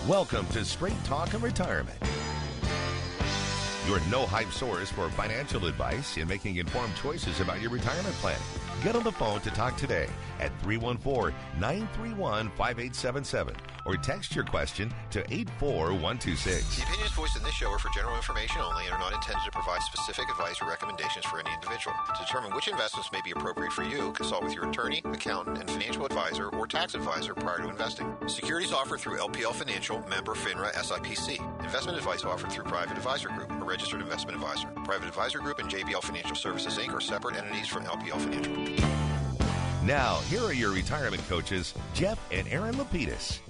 Welcome to Straight Talk and Retirement, your no-hype source for financial advice in making informed choices about your retirement planning. Get on the phone to talk today at 314-931-5877 or text your question to 84126. The opinions voiced in this show are for general information only and are not intended to provide specific advice or recommendations for any individual. To determine which investments may be appropriate for you, consult with your attorney, accountant, and financial advisor or tax advisor prior to investing. Securities offered through LPL Financial, member FINRA SIPC. Investment advice offered through Private Advisor Group, a registered investment advisor. Private Advisor Group and JBL Financial Services, Inc. are separate entities from LPL Financial. Now, here are your retirement coaches, Jeff and Erin Lapidus.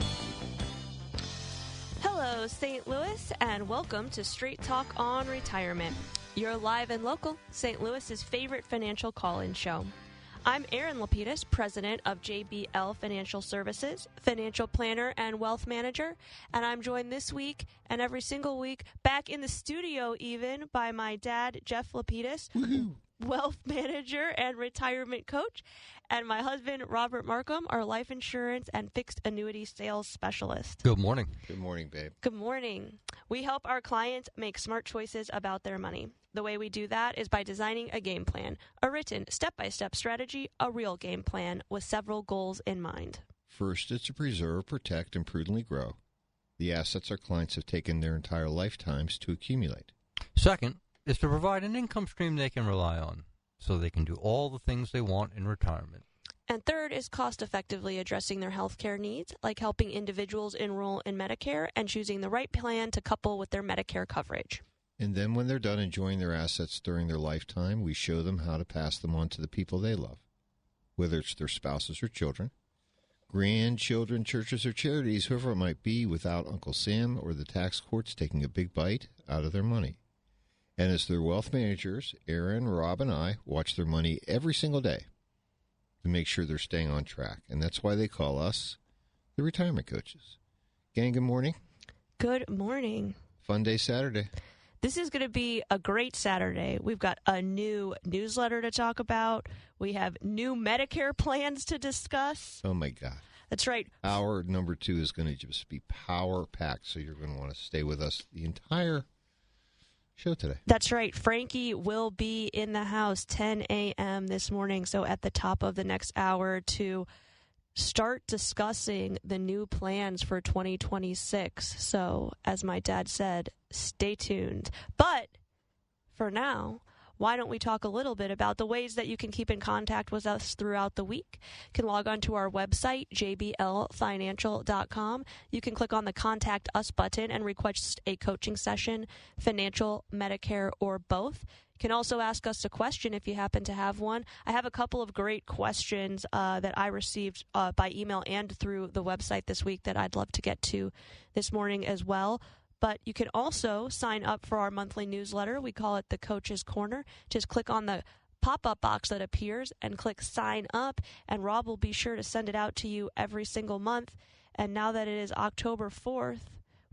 Hello, St. Louis, and welcome to Straight Talk on Retirement, your live and local St. Louis's favorite financial call-in show. I'm Erin Lapidus, president of JBL Financial Services, financial planner and wealth manager, and I'm joined this week and every single week, back in the studio even, by my dad, Jeff Lapidus, wealth manager and retirement coach, and my husband, Robert Markham, our life insurance and fixed annuity sales specialist. Good morning. Good morning, babe. Good morning. We help our clients make smart choices about their money. The way we do that is by designing a game plan, a written step-by-step strategy, a real game plan with several goals in mind. First is to preserve, protect, and prudently grow the assets our clients have taken their entire lifetimes to accumulate. Second is to provide an income stream they can rely on so they can do all the things they want in retirement. And third is cost-effectively addressing their health care needs, like helping individuals enroll in Medicare and choosing the right plan to couple with their Medicare coverage. And then when they're done enjoying their assets during their lifetime, we show them how to pass them on to the people they love, whether it's their spouses or children, grandchildren, churches, or charities, whoever it might be, without Uncle Sam or the tax courts taking a big bite out of their money. And as their wealth managers, Erin, Rob, and I watch their money every single day to make sure they're staying on track. And that's why they call us the retirement coaches. Gang, good morning. Good morning. Fun day Saturday. This is going to be a great Saturday. We've got a new newsletter to talk about. We have new Medicare plans to discuss. Oh, my God. That's right. Hour number 2 is going to just be power-packed, so you're going to want to stay with us the entire show today. That's right. Frankie will be in the house 10 a.m. this morning, so at the top of the next hour to start discussing the new plans for 2026. So, as my dad said, stay tuned. But for now, why don't we talk a little bit about the ways that you can keep in contact with us throughout the week? You can log on to our website, jblfinancial.com. You can click on the Contact Us button and request a coaching session, financial, Medicare, or both. You can also ask us a question if you happen to have one. I have a couple of great questions that I received by email and through the website this week that I'd love to get to this morning as well. But you can also sign up for our monthly newsletter. We call it the Coach's Corner. Just click on the pop-up box that appears and click Sign Up, and Rob will be sure to send it out to you every single month. And now that it is October 4th,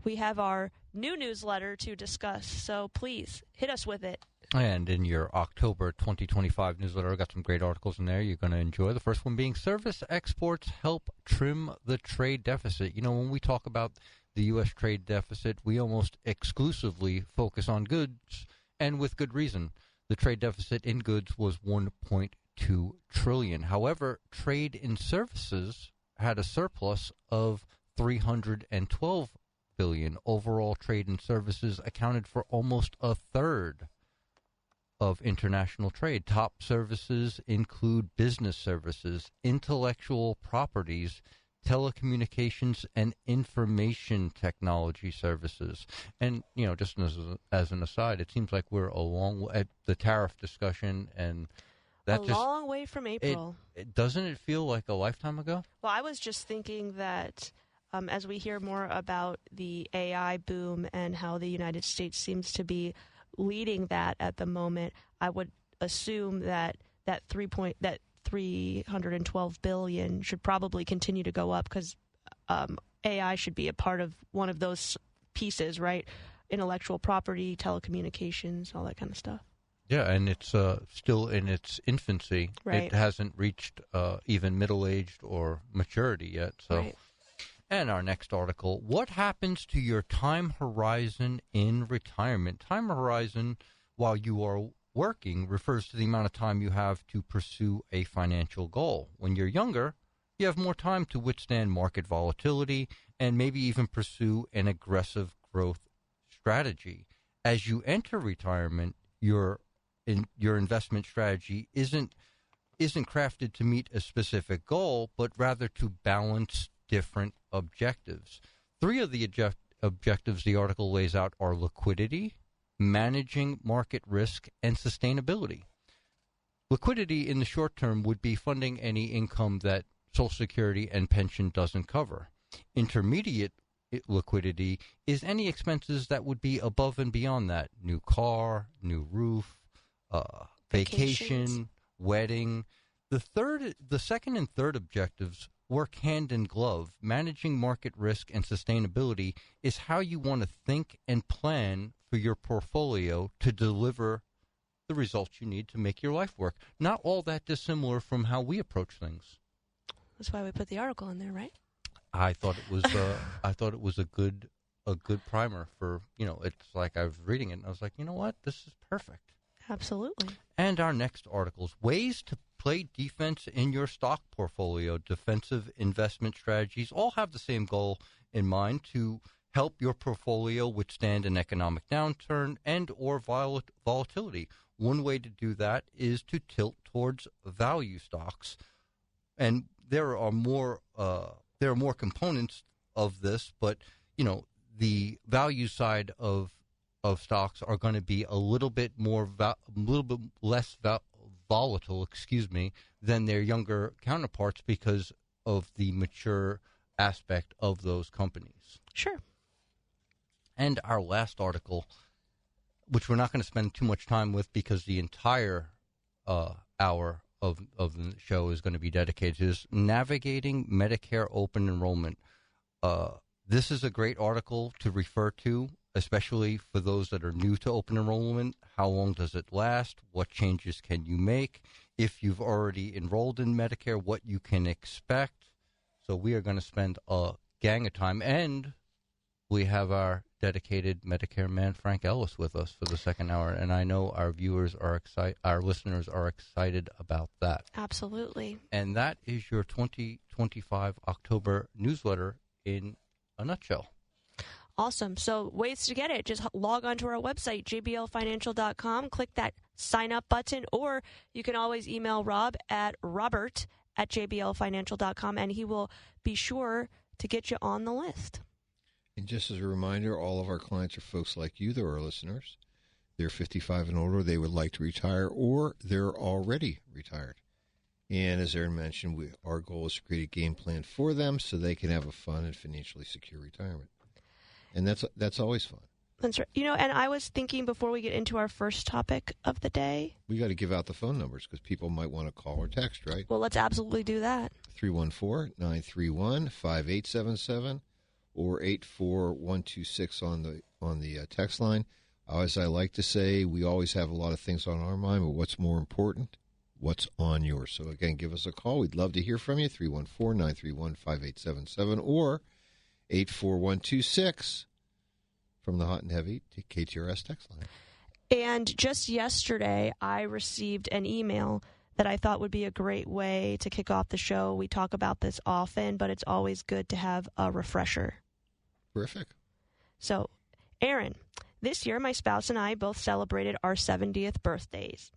we have our new newsletter to discuss. So please, hit us with it. And in your October 2025 newsletter, I got some great articles in there you're going to enjoy. The first one being Service Exports Help Trim the Trade Deficit. You know, when we talk about the U.S. trade deficit, we almost exclusively focus on goods, and with good reason. The trade deficit in goods was $1.2 trillion. However, trade in services had a surplus of $312 billion. Overall trade in services accounted for almost a third of international trade. Top services include business services, intellectual properties, telecommunications, and information technology services. And, you know, just as an aside, it seems like we're a long way at the tariff discussion, and that long way from April. Doesn't it feel like a lifetime ago? Well, I was just thinking that as we hear more about the AI boom and how the United States seems to be leading that at the moment, I would assume that $312 billion should probably continue to go up because AI should be a part of one of those pieces, right? Intellectual property, telecommunications, all that kind of stuff. Yeah, and it's still in its infancy. Right. It hasn't reached even middle-aged or maturity yet. So, right. And our next article, what happens to your time horizon in retirement? Time horizon while you are working refers to the amount of time you have to pursue a financial goal. When you're younger, you have more time to withstand market volatility and maybe even pursue an aggressive growth strategy. As you enter retirement, your investment strategy isn't crafted to meet a specific goal, but rather to balance different objectives. Three of the objectives the article lays out are liquidity, managing market risk, and sustainability. Liquidity in the short term would be funding any income that Social Security and pension doesn't cover. Intermediate liquidity is any expenses that would be above and beyond that. New car, new roof, vacation, wedding. The second and third objectives work hand in glove. Managing market risk and sustainability is how you want to think and plan for your portfolio to deliver the results you need to make your life work. Not all that dissimilar from how we approach things. That's why we put the article in there, right? I thought it was a good primer for, it's like I was reading it and I was like, you know what? This is perfect. Absolutely. And our next articles, ways to play defense in your stock portfolio. Defensive investment strategies all have the same goal in mind, to help your portfolio withstand an economic downturn and or volatility. One way to do that is to tilt towards value stocks. And there are more components of this, but the value side of stocks are going to be a little bit less volatile, than their younger counterparts because of the mature aspect of those companies. Sure. And our last article, which we're not going to spend too much time with because the entire hour of the show is going to be dedicated to this, navigating Medicare open enrollment. This is a great article to refer to, especially for those that are new to open enrollment. How long does it last? What changes can you make? If you've already enrolled in Medicare, what you can expect. So we are going to spend a gang of time, and we have our dedicated Medicare man, Frank Ellis, with us for the second hour, and I know our listeners are excited about that. Absolutely. And that is your 2025 October newsletter in a nutshell. Awesome. So ways to get it. Just log on to our website, jblfinancial.com, click that sign up button, or you can always email Rob at robert@jblfinancial.com, and he will be sure to get you on the list. And just as a reminder, all of our clients are folks like you that are our listeners. They're 55 and older, they would like to retire, or they're already retired. And as Erin mentioned, our goal is to create a game plan for them so they can have a fun and financially secure retirement. And that's always fun. That's right. And I was thinking before we get into our first topic of the day, we got to give out the phone numbers because people might want to call or text, right? Well, let's absolutely do that. 314-931-5877 or 84126 on the text line. As I like to say, we always have a lot of things on our mind, but what's more important? What's on yours? So again, give us a call. We'd love to hear from you. 314-931-5877 or 84126 from the Hot and Heavy to KTRS text line. And just yesterday, I received an email that I thought would be a great way to kick off the show. We talk about this often, but it's always good to have a refresher. Terrific. So, Erin, this year my spouse and I both celebrated our 70th birthdays.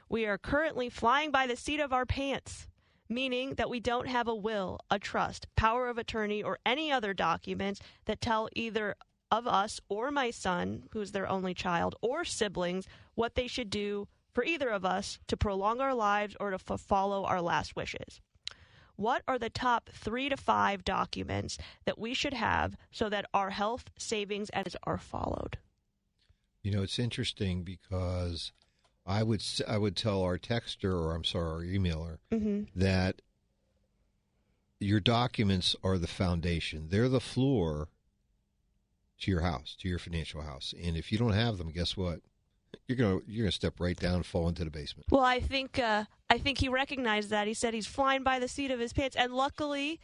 We are currently flying by the seat of our pants, meaning that we don't have a will, a trust, power of attorney, or any other documents that tell either of us or my son, who's their only child, or siblings, what they should do for either of us to prolong our lives or to follow our last wishes. What are the top 3 to 5 documents that we should have so that our health, savings, and are followed? It's interesting because I would tell our texter, or our emailer, that your documents are the foundation. They're the floor to your house, to your financial house. And if you don't have them, guess what? You're gonna step right down and fall into the basement. Well, I think he recognized that. He said he's flying by the seat of his pants, and luckily,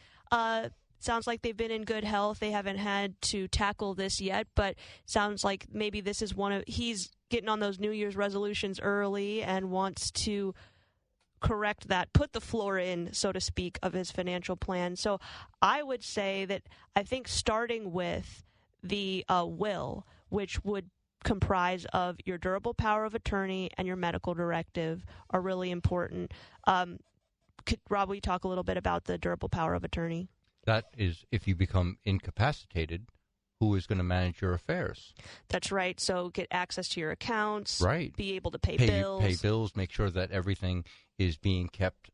sounds like they've been in good health. They haven't had to tackle this yet, but sounds like maybe this is he's getting on those New Year's resolutions early and wants to correct that, put the floor in, so to speak, of his financial plan. So I would say that I think starting with the will, which would comprise of your durable power of attorney and your medical directive, are really important. Rob, will you talk a little bit about the durable power of attorney? That is, if you become incapacitated, who is going to manage your affairs? That's right. So get access to your accounts. Right. Be able to pay bills. Pay bills. Make sure that everything is being kept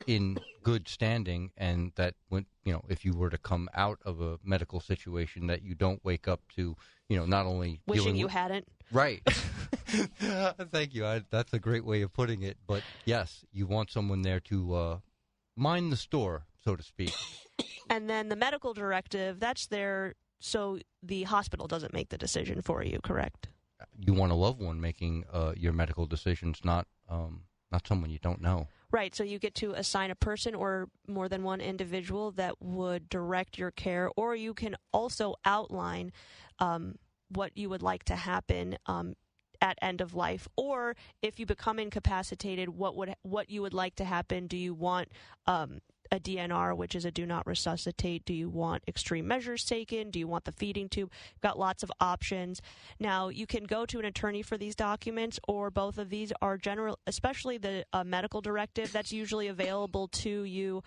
in good standing, and that when if you were to come out of a medical situation, that you don't wake up to not only wishing you hadn't. Right. Thank you. That's a great way of putting it. But yes, you want someone there to mind the store, so to speak. And then the medical directive, that's there so the hospital doesn't make the decision for you, correct? You want a loved one making your medical decisions, not someone you don't know. Right, so you get to assign a person or more than one individual that would direct your care, or you can also outline what you would like to happen at end of life, or if you become incapacitated, what you would like to happen. Do you want a DNR, which is a do not resuscitate? Do you want extreme measures taken? Do you want the feeding tube? Got lots of options. Now, you can go to an attorney for these documents, or both of these are general, especially the medical directive that's usually available to you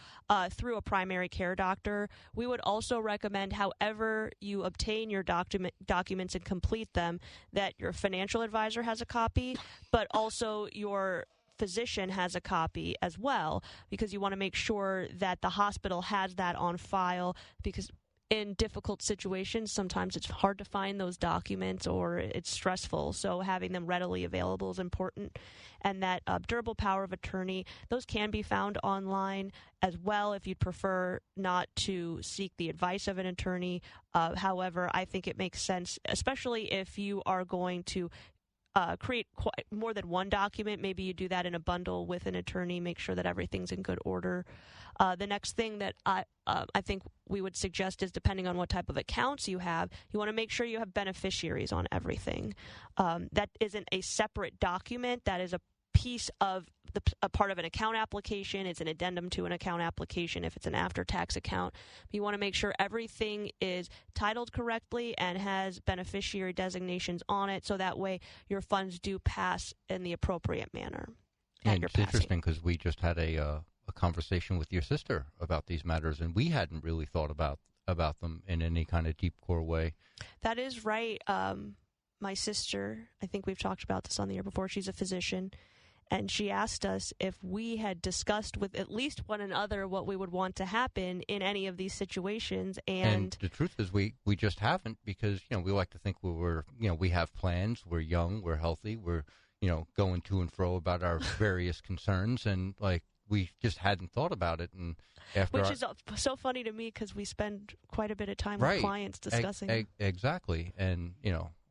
through a primary care doctor. We would also recommend, however you obtain your documents and complete them, that your financial advisor has a copy, but also your physician has a copy as well, because you want to make sure that the hospital has that on file, because in difficult situations, sometimes it's hard to find those documents or it's stressful. So having them readily available is important. And that durable power of attorney, those can be found online as well if you'd prefer not to seek the advice of an attorney. However, I think it makes sense, especially if you are going to create more than one document. Maybe you do that in a bundle with an attorney, make sure that everything's in good order. The next thing that I think we would suggest is, depending on what type of accounts you have, you want to make sure you have beneficiaries on everything. That isn't a separate document. That is a piece of a part of an account application. It's an addendum to an account application if it's an after-tax account. You want to make sure everything is titled correctly and has beneficiary designations on it, so that way your funds do pass in the appropriate manner. And it's interesting because we just had a conversation with your sister about these matters, and we hadn't really thought about them in any kind of deep core way. That is right. My sister, I think we've talked about this on the air before, she's a physician, and she asked us if we had discussed with at least one another what we would want to happen in any of these situations. And the truth is we just haven't, because, we like to think we have plans, we're young, we're healthy, we're, going to and fro about our various concerns, and we just hadn't thought about it. And which is so funny to me, because we spend quite a bit of time with clients discussing. Exactly. And,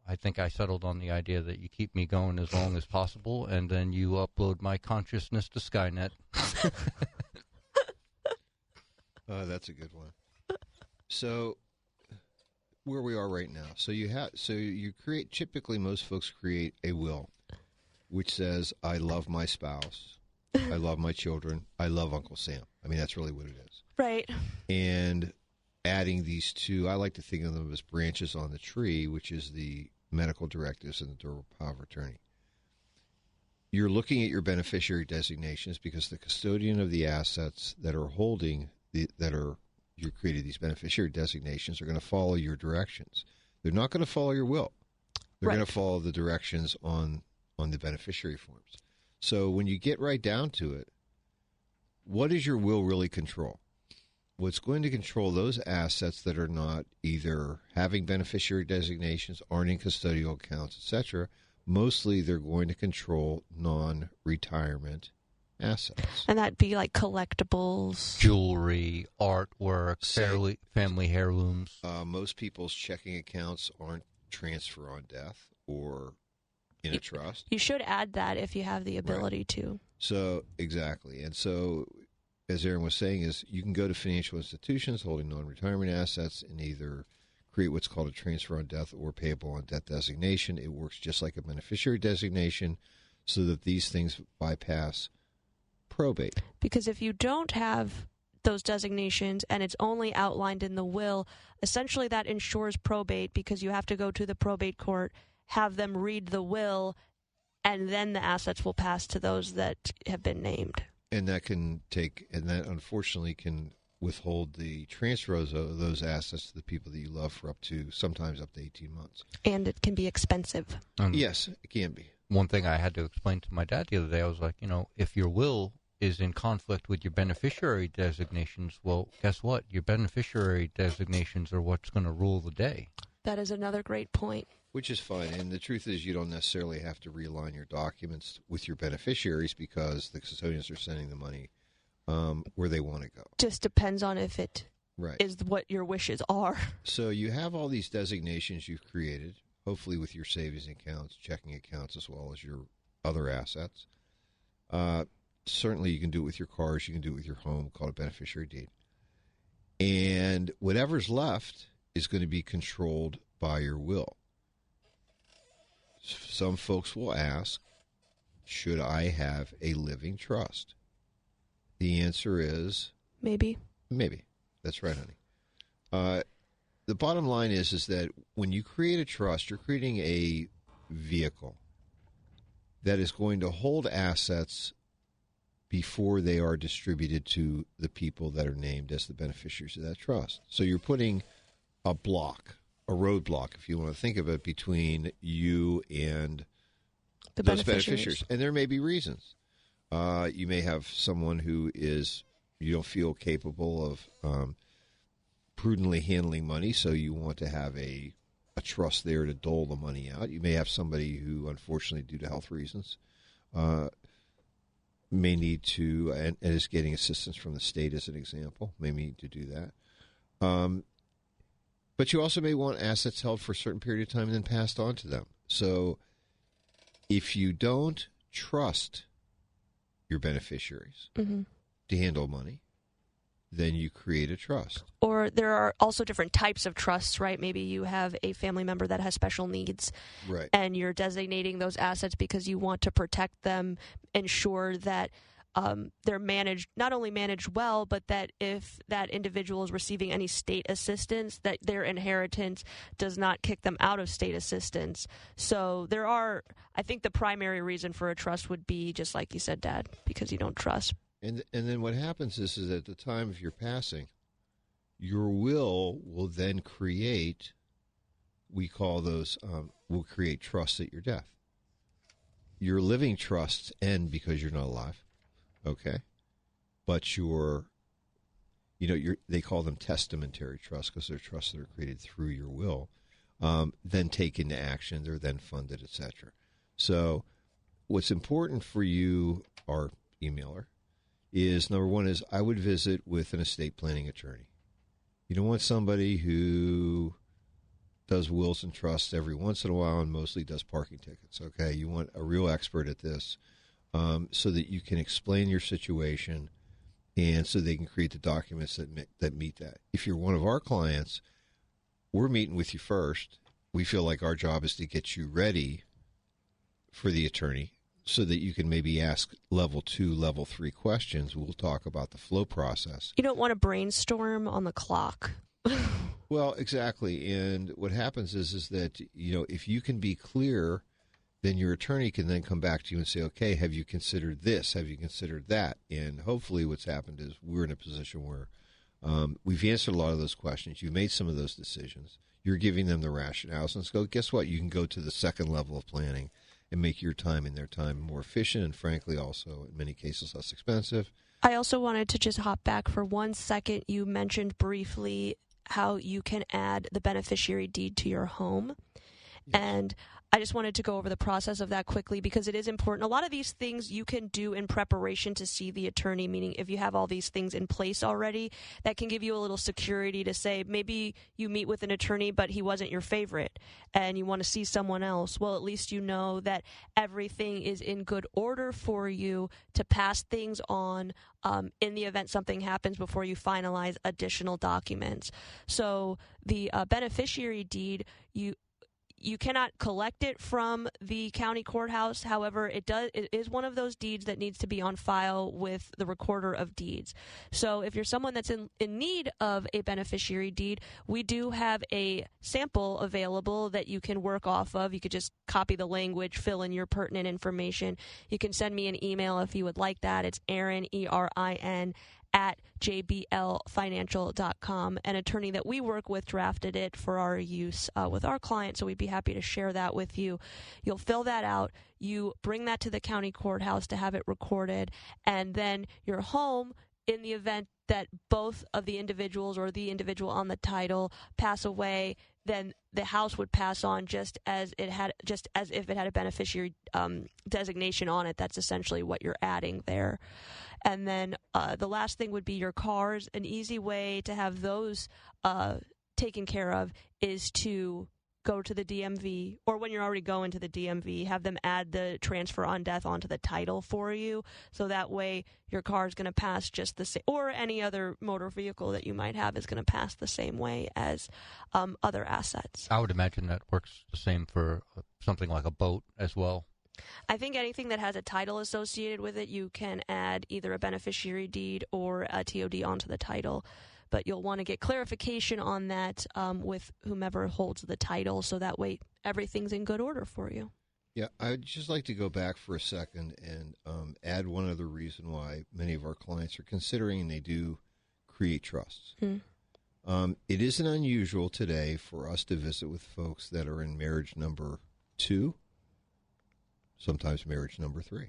I think I settled on the idea that you keep me going as long as possible, and then you upload my consciousness to Skynet. That's a good one. So, where we are right now. So you create. Typically, most folks create a will, which says, "I love my spouse, I love my children, I love Uncle Sam." I mean, that's really what it is. Right. And adding these two, I like to think of them as branches on the tree, which is the medical directives and the durable power of attorney. You're looking at your beneficiary designations, because the custodian of the assets that are holding you created these beneficiary designations are going to follow your directions. They're not going to follow your will. They're going to follow the directions on the beneficiary forms. So when you get right down to it, what does your will really control? What's going to control those assets that are not either having beneficiary designations, aren't in custodial accounts, etc. Mostly they're going to control non-retirement assets. And that'd be like collectibles, jewelry, artwork, family heirlooms. Most people's checking accounts aren't transfer on death or in a trust. You should add that if you have the ability to. So, exactly. And so as Erin was saying, is you can go to financial institutions holding non-retirement assets and either create what's called a transfer on death or payable on death designation. It works just like a beneficiary designation so that these things bypass probate. Because if you don't have those designations and it's only outlined in the will, essentially that ensures probate because you have to go to the probate court, have them read the will, and then the assets will pass to those that have been named. And that unfortunately can withhold the transfers of those assets to the people that you love for sometimes up to 18 months. And it can be expensive. Yes, it can be. One thing I had to explain to my dad the other day, I was like, if your will is in conflict with your beneficiary designations, well, guess what? Your beneficiary designations are what's going to rule the day. That is another great point. Which is fine. And the truth is you don't necessarily have to realign your documents with your beneficiaries because the custodians are sending the money where they want to go. Just depends on if it right. is what your wishes are. So you have all these designations you've created, hopefully with your savings accounts, checking accounts, as well as your other assets. Certainly you can do it with your cars. You can do it with your home, called a beneficiary deed. And whatever's left is going to be controlled by your will. Some folks will ask, should I have a living trust? The answer is... Maybe. Maybe. That's right, honey. The bottom line is that when you create a trust, you're creating a vehicle that is going to hold assets before they are distributed to the people that are named as the beneficiaries of that trust. So you're putting a roadblock, if you want to think of it, between you and those beneficiaries. And there may be reasons. You may have someone who you don't feel capable of prudently handling money, so you want to have a trust there to dole the money out. You may have somebody who, unfortunately, due to health reasons, may need to, and is getting assistance from the state as an example, may need to do that. But you also may want assets held for a certain period of time and then passed on to them. So if you don't trust your beneficiaries to handle money, then you create a trust. Or there are also different types of trusts, right? Maybe you have a family member that has special needs, right? And you're designating those assets because you want to protect them, ensure that they're not only managed well, but that if that individual is receiving any state assistance, that their inheritance does not kick them out of state assistance. So I think the primary reason for a trust would be, just like you said, Dad, because you don't trust. And then what happens is at the time of your passing, your will then create, we call those, will create trusts at your death. Your living trusts end because you're not alive. Okay, but they call them testamentary trusts because they're trusts that are created through your will, then take into action, they're then funded, etc. So what's important for you, our emailer, is number one is I would visit with an estate planning attorney. You don't want somebody who does wills and trusts every once in a while and mostly does parking tickets, okay? You want a real expert at this. So that you can explain your situation and so they can create the documents that meet that. If you're one of our clients, we're meeting with you first. We feel like our job is to get you ready for the attorney so that you can maybe ask level 2, level 3 questions. We'll talk about the flow process. You don't want to brainstorm on the clock. Well, exactly. And what happens is that, if you can be clear, then your attorney can then come back to you and say, okay, have you considered this? Have you considered that? And hopefully what's happened is we're in a position where we've answered a lot of those questions. You've made some of those decisions. You're giving them the rationales. And so guess what? You can go to the second level of planning and make your time and their time more efficient and, frankly, also in many cases less expensive. I also wanted to just hop back for 1 second. You mentioned briefly how you can add the beneficiary deed to your home. Yes. And I just wanted to go over the process of that quickly because it is important. A lot of these things you can do in preparation to see the attorney, meaning if you have all these things in place already, that can give you a little security to say maybe you meet with an attorney, but he wasn't your favorite and you want to see someone else. Well, at least you know that everything is in good order for you to pass things on in the event something happens before you finalize additional documents. So the beneficiary deed, you cannot collect it from the county courthouse. However, it is one of those deeds that needs to be on file with the recorder of deeds. So if you're someone that's in need of a beneficiary deed, we do have a sample available that you can work off of. You could just copy the language, fill in your pertinent information. You can send me an email if you would like that. It's Erin, ERIN, at jblfinancial.com. An attorney that we work with drafted it for our use with our clients, so we'd be happy to share that with you. You'll fill that out. You bring that to the county courthouse to have it recorded, and then you're home in the event that both of the individuals or the individual on the title pass away. Then the house would pass on just as if it had a beneficiary designation on it. That's essentially what you're adding there. And then the last thing would be your cars. An easy way to have those taken care of is to go to the DMV, or when you're already going to the DMV, have them add the transfer on death onto the title for you. So that way your car is going to pass just the same, or any other motor vehicle that you might have is going to pass the same way as other assets. I would imagine that works the same for something like a boat as well. I think anything that has a title associated with it, you can add either a beneficiary deed or a TOD onto the title. But you'll want to get clarification on that with whomever holds the title, so that way everything's in good order for you. Yeah, I'd just like to go back for a second and add one other reason why many of our clients are considering, and they do, create trusts. It isn't unusual today for us to visit with folks that are in marriage number 2, sometimes marriage number 3.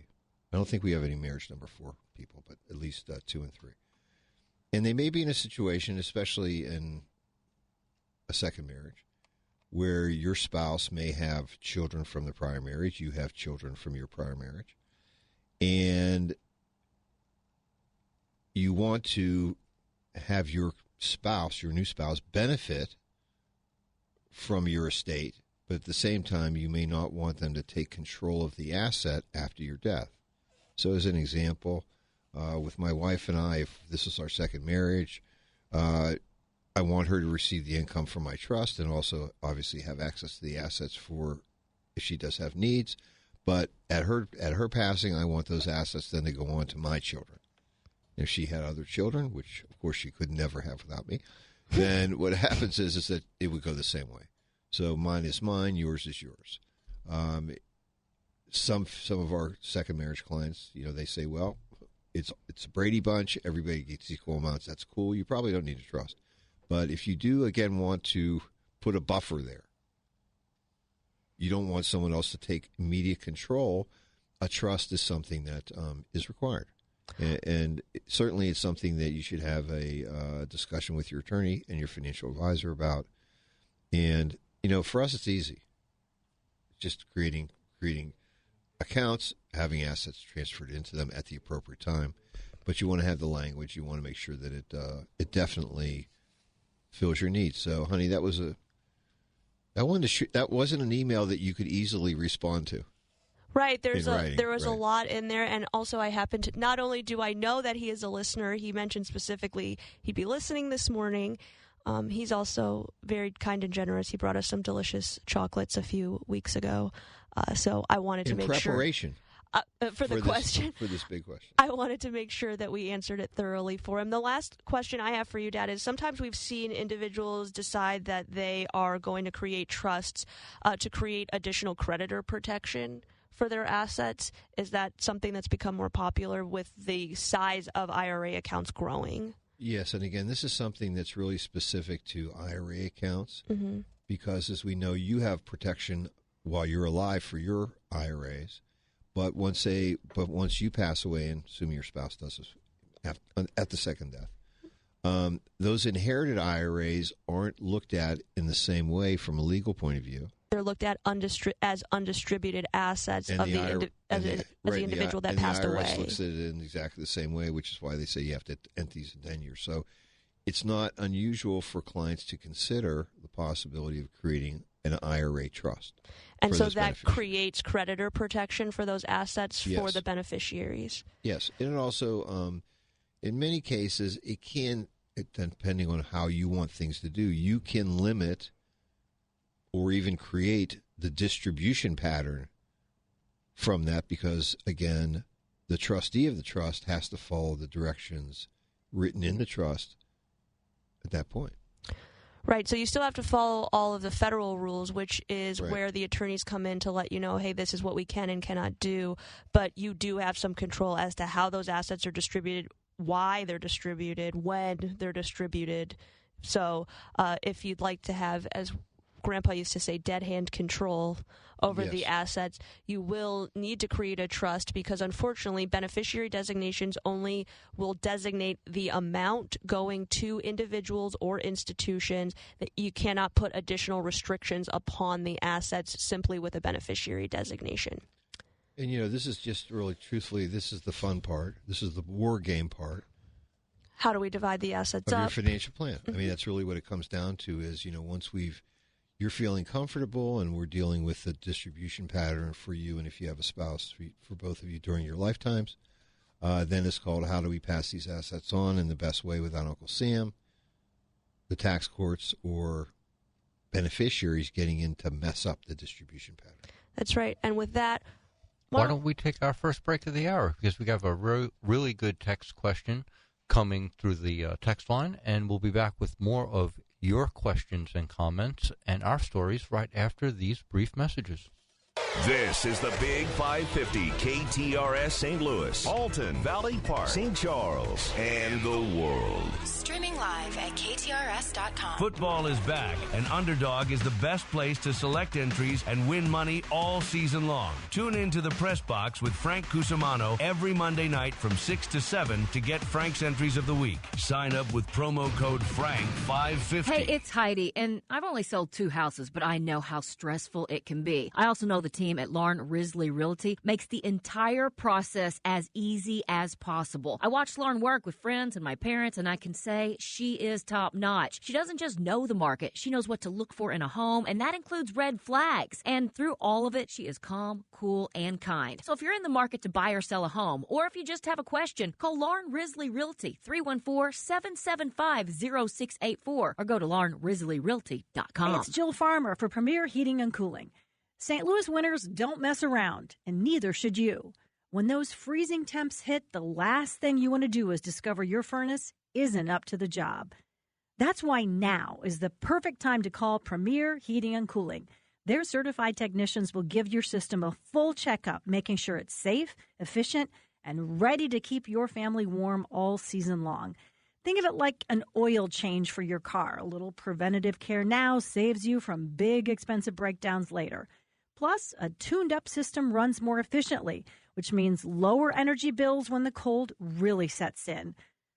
I don't think we have any marriage number 4 people, but at least 2 and 3. And they may be in a situation, especially in a second marriage, where your spouse may have children from the prior marriage, you have children from your prior marriage, and you want to have your spouse, your new spouse, benefit from your estate, but at the same time, you may not want them to take control of the asset after your death. So as an example, with my wife and I, if this is our second marriage, I want her to receive the income from my trust and also obviously have access to the assets for if she does have needs. But at her passing, I want those assets then to go on to my children. If she had other children, which of course she could never have without me, then what happens is that it would go the same way. So mine is mine, yours is yours. Some of our second marriage clients, they say, well, it's a Brady Bunch. Everybody gets equal amounts. That's cool. You probably don't need a trust. But if you do, again, want to put a buffer there, you don't want someone else to take immediate control, a trust is something that is required. And certainly it's something that you should have a discussion with your attorney and your financial advisor about. And, for us, it's easy. Just creating accounts, having assets transferred into them at the appropriate time, but you want to have the language. You want to make sure that it definitely fills your needs. So, honey, that wasn't an email that you could easily respond to. Right. There was a lot in there, and also I happen to not only do I know that he is a listener. He mentioned specifically he'd be listening this morning. He's also very kind and generous. He brought us some delicious chocolates a few weeks ago. So I wanted to make sure. In preparation. For this big question. I wanted to make sure that we answered it thoroughly for him. The last question I have for you, Dad, is sometimes we've seen individuals decide that they are going to create trusts to create additional creditor protection for their assets. Is that something that's become more popular with the size of IRA accounts growing? Yes, and again, this is something that's really specific to IRA accounts because, as we know, you have protection while you're alive for your IRAs, but once you pass away, and assuming your spouse does this at the second death, those inherited IRAs aren't looked at in the same way from a legal point of view they're looked at as undistributed assets of the individual that passed away. The IRS looks at it in exactly the same way, which is why they say you have to enter these in 10 years. So it's not unusual for clients to consider the possibility of creating an IRA trust. And so that creates creditor protection for those assets for the beneficiaries. Yes. And it also, in many cases, it can, depending on how you want things to do, you can limit or even create the distribution pattern from that because, again, the trustee of the trust has to follow the directions written in the trust at that point. Right, so you still have to follow all of the federal rules, which is where the attorneys come in to let you know, hey, this is what we can and cannot do, but you do have some control as to how those assets are distributed, why they're distributed, when they're distributed. So if you'd like to have, as Grandpa used to say, dead hand control over the assets, you will need to create a trust because, unfortunately, beneficiary designations only will designate the amount going to individuals or institutions. That you cannot put additional restrictions upon the assets simply with a beneficiary designation. And, this is just really, truthfully, this is the fun part. This is the war game part. How do we divide the assets up? Your financial plan. I mean, that's really what it comes down to is, once you're feeling comfortable and we're dealing with the distribution pattern for you and if you have a spouse, for both of you during your lifetimes, then it's called how do we pass these assets on in the best way without Uncle Sam, the tax courts, or beneficiaries getting in to mess up the distribution pattern. That's right. And with that, why don't we take our first break of the hour? Because we have a really good text question coming through the text line, and we'll be back with more of your questions and comments and our stories right after these brief messages. This is the Big 550 KTRS St. Louis, Alton, Valley Park, St. Charles, and the world. Streaming live at KTRS.com. Football is back, and Underdog is the best place to select entries and win money all season long. Tune in to the Press Box with Frank Cusimano every Monday night from 6 to 7 to get Frank's entries of the week. Sign up with promo code FRANK550. Hey, it's Heidi, and I've only sold 2 houses, but I know how stressful it can be. I also know the team at Lauren Risley Realty makes the entire process as easy as possible. I watched Lauren work with friends and my parents, and I can say she is top-notch. She doesn't just know the market. She knows what to look for in a home, and that includes red flags. And through all of it, she is calm, cool, and kind. So if you're in the market to buy or sell a home, or if you just have a question, call Lauren Risley Realty, 314-775-0684, or go to laurenrisleyrealty.com. Hey, it's Jill Farmer for Premier Heating and Cooling. St. Louis winters don't mess around, and neither should you. When those freezing temps hit, the last thing you want to do is discover your furnace isn't up to the job. That's why now is the perfect time to call Premier Heating and Cooling. Their certified technicians will give your system a full checkup, making sure it's safe, efficient, and ready to keep your family warm all season long. Think of it like an oil change for your car. A little preventative care now saves you from big, expensive breakdowns later. Plus, a tuned-up system runs more efficiently, which means lower energy bills when the cold really sets in.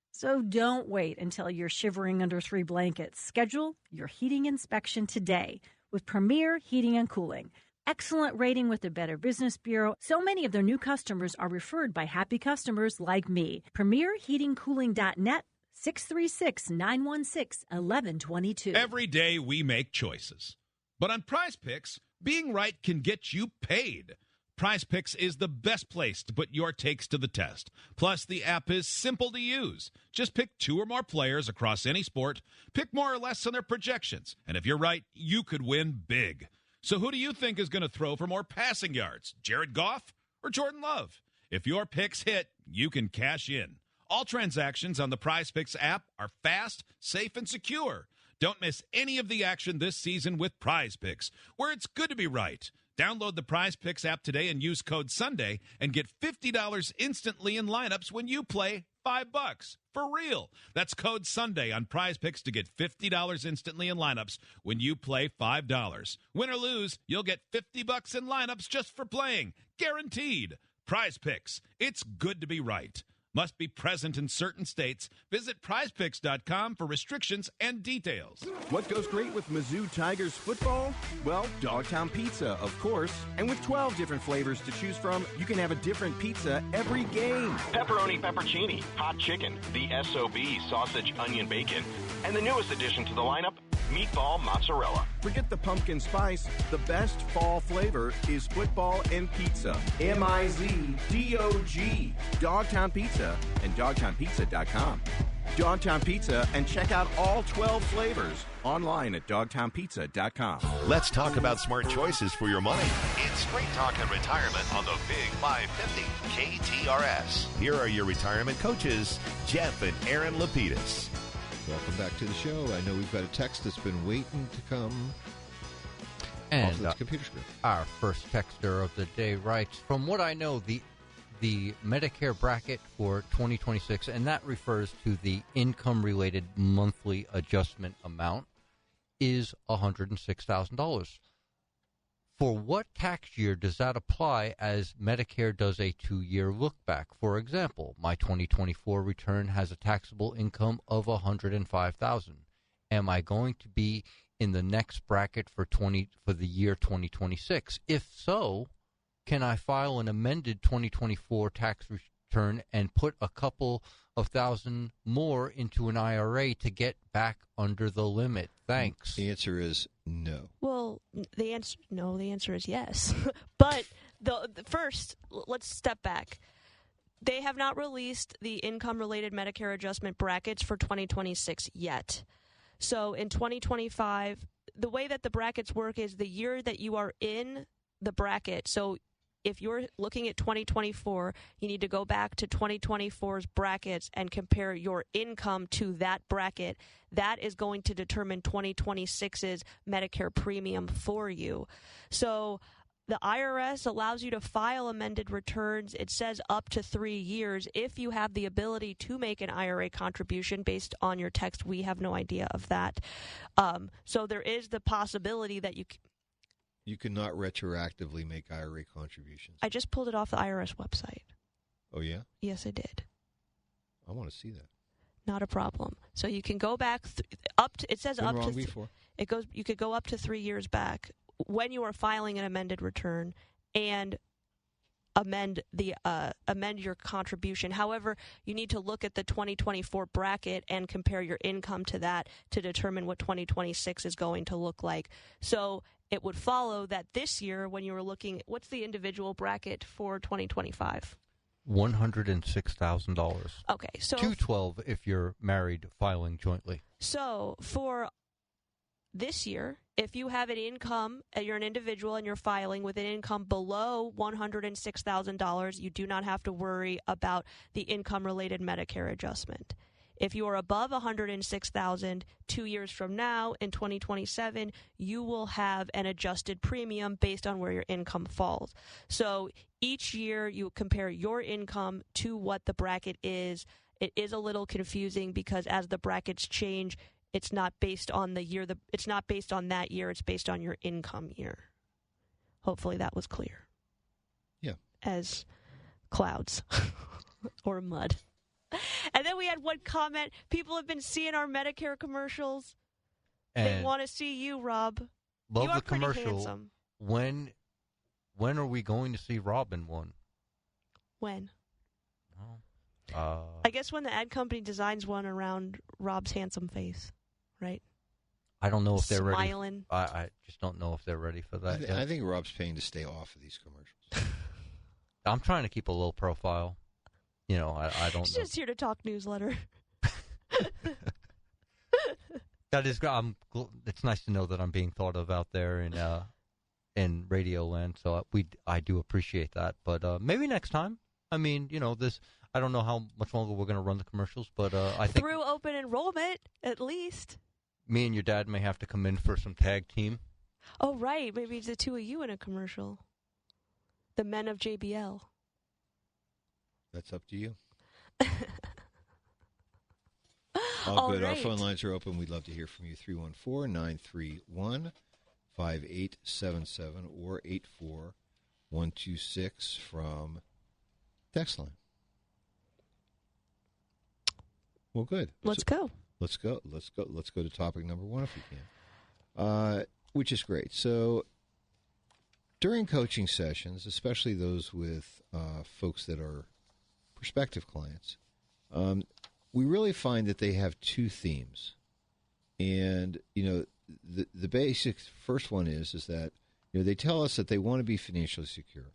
So don't wait until you're shivering under 3 blankets. Schedule your heating inspection today with Premier Heating and Cooling. Excellent rating with the Better Business Bureau. So many of their new customers are referred by happy customers like me. PremierHeatingCooling.net, 636-916-1122. Every day we make choices. But on Prize Picks, being right can get you paid. Prize Picks is the best place to put your takes to the test. Plus, the app is simple to use. Just pick 2 or more players across any sport, pick more or less on their projections, and if you're right, you could win big. So who do you think is going to throw for more passing yards, Jared Goff or Jordan Love? If your picks hit, you can cash in. All transactions on the Prize Picks app are fast, safe, and secure. Don't miss any of the action this season with Prize Picks, where it's good to be right. Download the Prize Picks app today and use code SUNDAY and get $50 instantly in lineups when you play $5. For real. That's code SUNDAY on Prize Picks to get $50 instantly in lineups when you play $5. Win or lose, you'll get $50 in lineups just for playing. Guaranteed. Prize Picks. It's good to be right. Must be present in certain states. Visit prizepicks.com for restrictions and details. What goes great with Mizzou Tigers football? Well, Dogtown Pizza, of course. And with 12 different flavors to choose from, you can have a different pizza every game. Pepperoni peppercini, hot chicken, the SOB sausage, onion, bacon, and the newest addition to the lineup, meatball mozzarella. Forget the pumpkin spice. The best fall flavor is football and pizza. MIZDOG. Dogtown Pizza and dogtownpizza.com. Dogtown Pizza, and check out all 12 flavors online at dogtownpizza.com. Let's talk about smart choices for your money. It's Straight Talk and Retirement on the Big 550 KTRS. Here are your retirement coaches, Jeff and Erin Lapidus. Welcome back to the show. I know we've got a text that's been waiting to come and off the computer screen. Our first texter of the day writes, from what I know, the Medicare bracket for 2026, and that refers to the income-related monthly adjustment amount, is $106,000. For what tax year does that apply, as Medicare does a 2-year look-back? For example, my 2024 return has a taxable income of $105,000. Am I going to be in the next bracket for the year 2026? If so, can I file an amended 2024 tax return and put a couple of thousand more into an IRA to get back under the limit? Thanks. The answer is no. Well, the answer is yes. But the first, let's step back. They have not released the income-related Medicare adjustment brackets for 2026 yet. So in 2025, the way that the brackets work is the year that you are in the bracket. So if you're looking at 2024, you need to go back to 2024's brackets and compare your income to that bracket. That is going to determine 2026's Medicare premium for you. So the IRS allows you to file amended returns. It says up to 3 years if you have the ability to make an IRA contribution based on your text. We have no idea of that. So there is the possibility that you cannot retroactively make IRA contributions. I just pulled it off the IRS website. Oh, yeah? Yes, I did. I want to see that. Not a problem. So you can go back it says Been up wrong to before. You could go up to 3 years back when you are filing an amended return and amend your contribution. However, you need to look at the 2024 bracket and compare your income to that to determine what 2026 is going to look like. So it would follow that this year, when you were looking, what's the individual bracket for 2025? $106,000. Okay, so $212 if you're married filing jointly. So for this year, if you have an income, you're an individual and you're filing with an income below $106,000, you do not have to worry about the income-related Medicare adjustment. If you are above $106,000 2 years from now, in 2027, you will have an adjusted premium based on where your income falls. So each year you compare your income to what the bracket is. It is a little confusing because as the brackets change, it's not based on the year. It's not based on that year. It's based on your income year. Hopefully that was clear. Yeah. As clouds or mud. And then we had one comment. People have been seeing our Medicare commercials. And they want to see you, Rob. Love you are the commercial. pretty handsome. When are we going to see Rob in one? When? I guess when the ad company designs one around Rob's handsome face, right? I don't know if they're Smiling. ready. I just don't know if they're ready for that. I think Rob's paying to stay off of these commercials. I'm trying to keep a low profile. You know, I don't. He's just here to talk newsletter. That is, it's nice to know that I'm being thought of out there in radio land. So I do appreciate that. But maybe next time. I mean, you know, I don't know how much longer we're going to run the commercials, but I think through open enrollment, at least. Me and your dad may have to come in for some tag team. Oh, right. Maybe it's the two of you in a commercial. The men of JBL. That's up to you. All good. Right. Our phone lines are open. We'd love to hear from you. 314-931-5877 or 84126 from text line. Well, good. Let's go. Let's go to topic number 1 if we can, which is great. So during coaching sessions, especially those with folks that are prospective clients, we really find that they have 2 themes. And, the basic first one is that, they tell us that they want to be financially secure.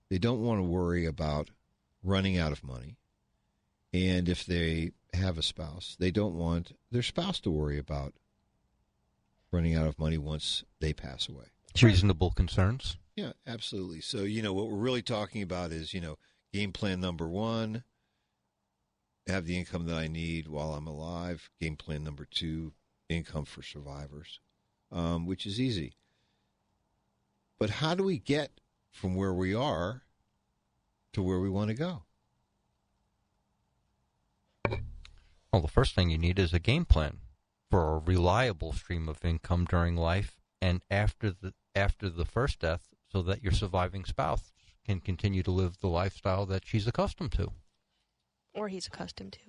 They don't want to worry about running out of money. And if they have a spouse, they don't want their spouse to worry about running out of money once they pass away. Reasonable concerns. Yeah, absolutely. So, what we're really talking about is, game plan number 1, have the income that I need while I'm alive. Game plan number 2, income for survivors, which is easy. But how do we get from where we are to where we want to go? Well, the first thing you need is a game plan for a reliable stream of income during life and after the first death, so that your surviving spouse can continue to live the lifestyle that she's accustomed to. Or he's accustomed to.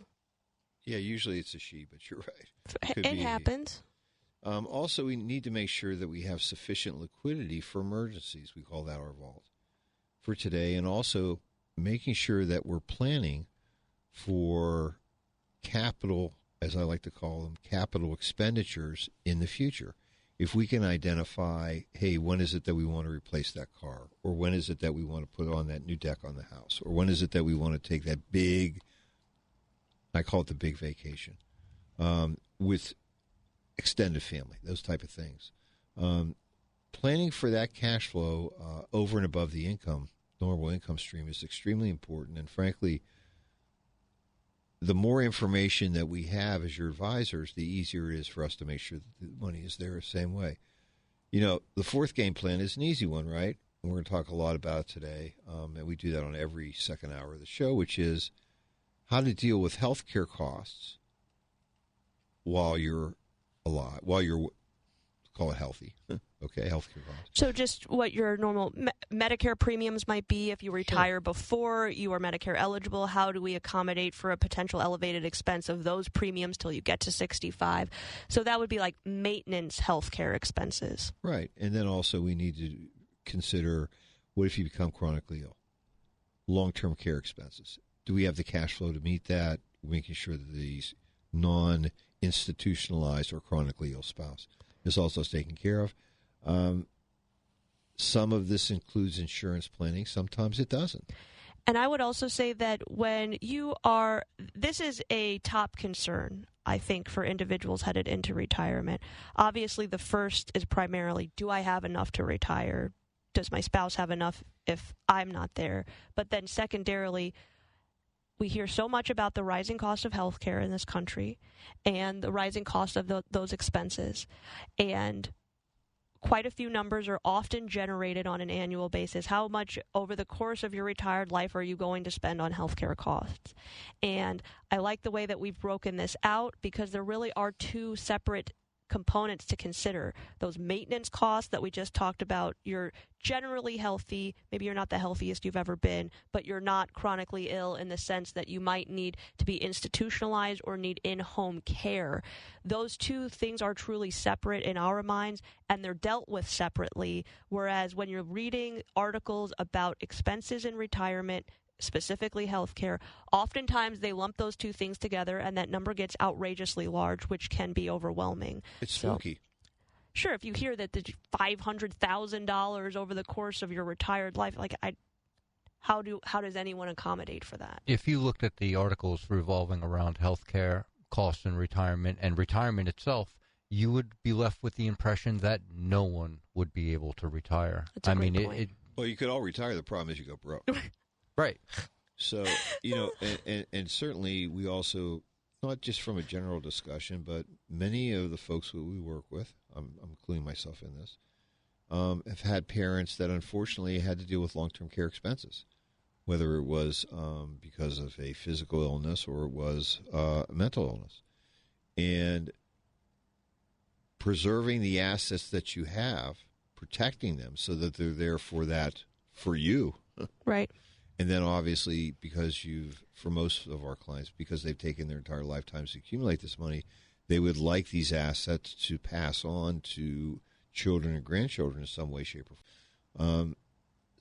Yeah, usually it's a she, but you're right. It happens. Also, we need to make sure that we have sufficient liquidity for emergencies. We call that our vault for today, and also making sure that we're planning for capital, as I like to call them, capital expenditures in the future. If we can identify, hey, when is it that we want to replace that car? Or when is it that we want to put on that new deck on the house? Or when is it that we want to take that big, I call it the big vacation, with extended family, those type of things. Planning for that cash flow over and above the normal income stream is extremely important. And frankly, the more information that we have as your advisors, the easier it is for us to make sure that the money is there the same way. The 4th game plan is an easy one, right? And we're going to talk a lot about it today, and we do that on every second hour of the show, which is how to deal with health care costs while you're alive, call it healthy. Okay, healthcare costs. So just what your normal Medicare premiums might be if you retire before you are Medicare eligible. How do we accommodate for a potential elevated expense of those premiums till you get to 65? So that would be like maintenance healthcare expenses. Right. And then also we need to consider, what if you become chronically ill? Long-term care expenses. Do we have the cash flow to meet that? Making sure that these non-institutionalized or chronically ill spouse is also taken care of. Some of this includes insurance planning. Sometimes it doesn't. And I would also say that this is a top concern, I think, for individuals headed into retirement. Obviously, the first is primarily, do I have enough to retire? Does my spouse have enough if I'm not there? But then secondarily, we hear so much about the rising cost of healthcare in this country and the rising cost of those expenses. And quite a few numbers are often generated on an annual basis. How much over the course of your retired life are you going to spend on healthcare costs? And I like the way that we've broken this out, because there really are 2 separate components to consider. Those maintenance costs that we just talked about. You're generally healthy. Maybe you're not the healthiest you've ever been, but you're not chronically ill in the sense that you might need to be institutionalized or need in-home care. Those 2 things are truly separate in our minds, and they're dealt with separately. Whereas when you're reading articles about expenses in retirement, specifically healthcare, oftentimes they lump those 2 things together, and that number gets outrageously large, which can be overwhelming. It's spooky. Sure, if you hear that the $500,000 over the course of your retired life, how does anyone accommodate for that? If you looked at the articles revolving around healthcare costs in retirement and retirement itself, you would be left with the impression that no one would be able to retire. That's a great point. Well, you could all retire. The problem is you go broke. Right. So, and certainly we also, not just from a general discussion, but many of the folks that we work with, I'm including myself in this, have had parents that unfortunately had to deal with long-term care expenses, whether it was because of a physical illness or it was a mental illness. And preserving the assets that you have, protecting them so that they're there for you. Right. And then obviously, for most of our clients, because they've taken their entire lifetimes to accumulate this money, they would like these assets to pass on to children and grandchildren in some way, shape, or form.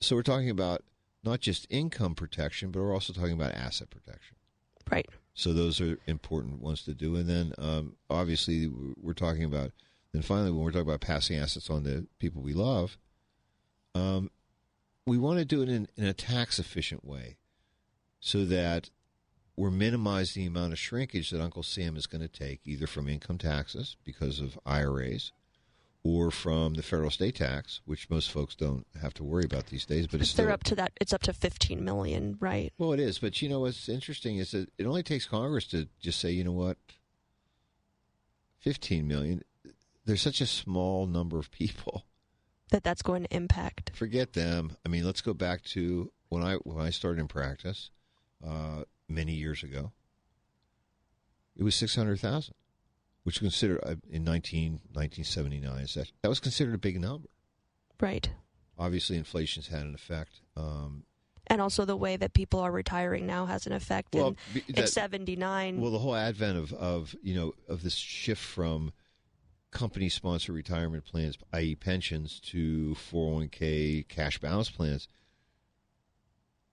So we're talking about not just income protection, but we're also talking about asset protection. Right. So those are important ones to do. And then obviously we're talking about, then finally when we're talking about passing assets on to people we love, we want to do it in a tax-efficient way so that we're minimizing the amount of shrinkage that Uncle Sam is going to take, either from income taxes because of IRAs or from the federal estate tax, which most folks don't have to worry about these days. But they're up to that. It's up to $15 million, right? Well, it is. But, what's interesting is that it only takes Congress to just say, you know what, $15 million, there's such a small number of people that's going to impact. Forget them. I mean, let's go back to when I started in practice many years ago. It was 600,000, which was considered in 1979. That was considered a big number. Right. Obviously, inflation's had an effect. And also the way that people are retiring now has an effect. Well, it's 79. Well, the whole advent of this shift from company-sponsored retirement plans, i.e. pensions, to 401k cash balance plans,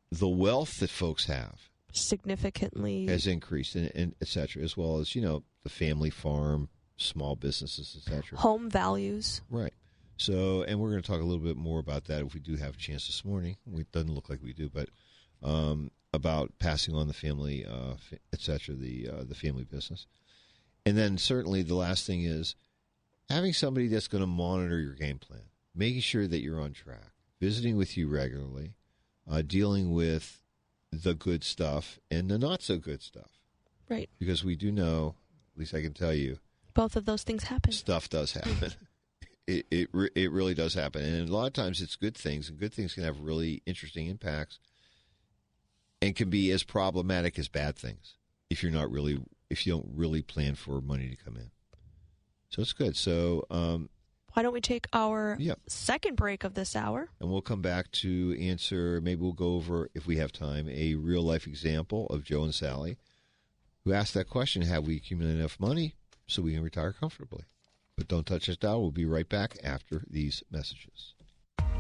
the wealth that folks have significantly has increased, and et cetera, as well as, the family farm, small businesses, et cetera. Home values. Right. So, and we're going to talk a little bit more about that if we do have a chance this morning. It doesn't look like we do, but about passing on the family, et cetera, the family business. And then certainly the last thing is having somebody that's going to monitor your game plan, making sure that you're on track, visiting with you regularly, dealing with the good stuff and the not so good stuff. Right. Because we do know, at least I can tell you, both of those things happen. Stuff does happen. It really does happen. And a lot of times it's good things, and good things can have really interesting impacts and can be as problematic as bad things if you don't really plan for money to come in. So it's good. So why don't we take our second break of this hour? And we'll come back to answer, maybe we'll go over, if we have time, a real-life example of Joe and Sally, who asked that question, have we accumulated enough money so we can retire comfortably? But don't touch us down. We'll be right back after these messages.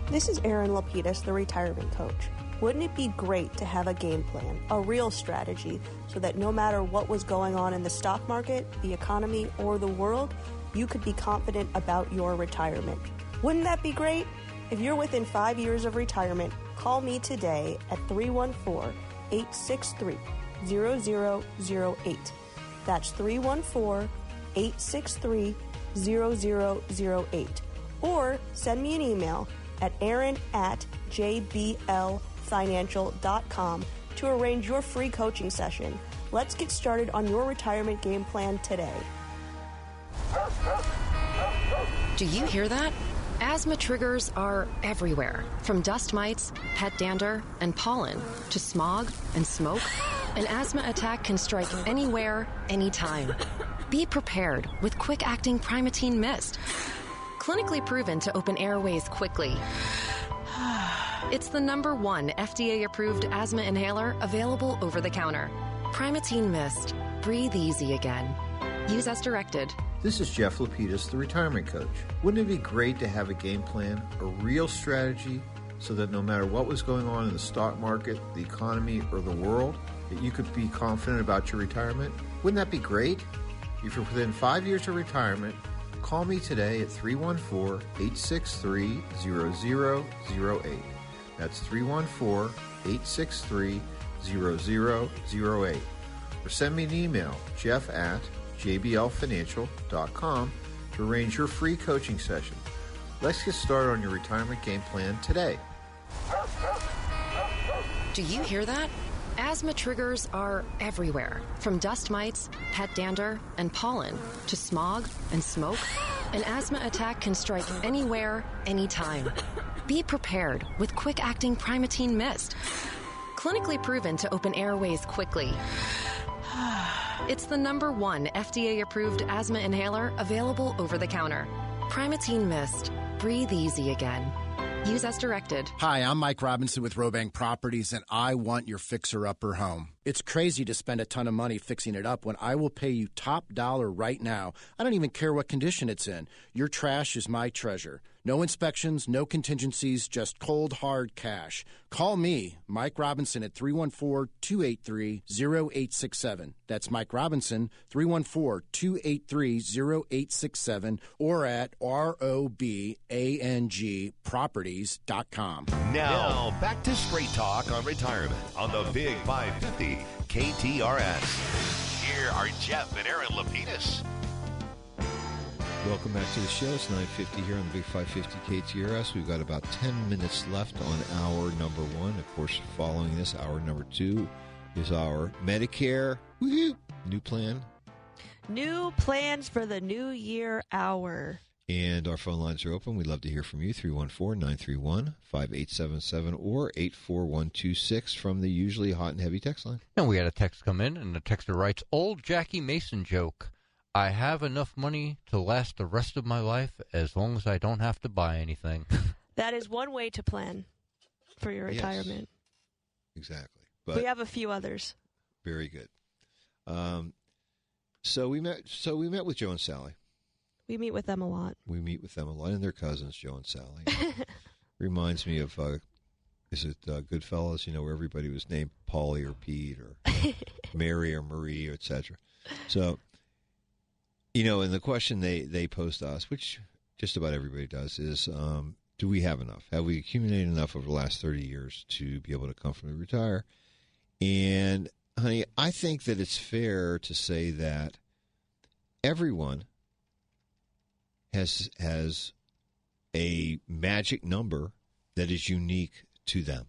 This is Erin Lapidus, the retirement coach. Wouldn't it be great to have a game plan, a real strategy, so that no matter what was going on in the stock market, the economy, or the world, you could be confident about your retirement? Wouldn't that be great? If you're within 5 years of retirement, call me today at 314-863-0008. That's 314-863-0008. Or send me an email at aaron@jblfinancial.com to arrange your free coaching session. Let's get started on your retirement game plan today. Do you hear that? Asthma triggers are everywhere, from dust mites, pet dander, and pollen, to smog and smoke. An asthma attack can strike anywhere, anytime. Be prepared with quick-acting Primatene Mist. Clinically proven to open airways quickly. It's the #1 FDA-approved asthma inhaler available over the counter. Primatene Mist. Breathe easy again. Use as directed. This is Jeff Lapidus, the retirement coach. Wouldn't it be great to have a game plan, a real strategy, so that no matter what was going on in the stock market, the economy, or the world, that you could be confident about your retirement? Wouldn't that be great? If you're within 5 years of retirement, call me today at 314-863-0008. That's 314-863-0008. Or send me an email, jeff@jblfinancial.com, to arrange your free coaching session. Let's get started on your retirement game plan today. Do you hear that? Asthma triggers are everywhere, from dust mites, pet dander, and pollen, to smog and smoke. An asthma attack can strike anywhere, anytime. Be prepared with quick-acting Primatene Mist. Clinically proven to open airways quickly. It's the #1 FDA-approved asthma inhaler available over the counter. Primatene Mist. Breathe easy again. Use as directed. Hi, I'm Mike Robinson with Robank Properties, and I want your fixer-upper home. It's crazy to spend a ton of money fixing it up when I will pay you top dollar right now. I don't even care what condition it's in. Your trash is my treasure. No inspections, no contingencies, just cold, hard cash. Call me, Mike Robinson, at 314-283-0867. That's Mike Robinson, 314-283-0867, or at ROBANGproperties.com. Now, back to Straight Talk on Retirement on the Big 550 KTRS. Here are Jeff and Erin Lapidus. Welcome back to the show. It's 9:50 here on the Big 550 KTRS. We've got about 10 minutes left on hour number one. Of course, following this, hour number two is our Medicare new plan. New plans for the new year hour. And our phone lines are open. We'd love to hear from you. 314-931-5877 or 84126 from the usually hot and heavy text line. And we had a text come in, and the texter writes, "Old Jackie Mason joke. I have enough money to last the rest of my life as long as I don't have to buy anything." That is one way to plan for your retirement. Yes, exactly. But we have a few others. Very good. So we met with Joe and Sally. We meet with them a lot. And their cousins, Joe and Sally. Reminds me of, is it Goodfellas? You know, where everybody was named Paulie or Pete or Mary or Marie, or et cetera. So, you know, and the question they pose to us, which just about everybody does, is do we have enough? Have we accumulated enough over the last 30 years to be able to comfortably retire? And, honey, I think that it's fair to say that everyone has a magic number that is unique to them.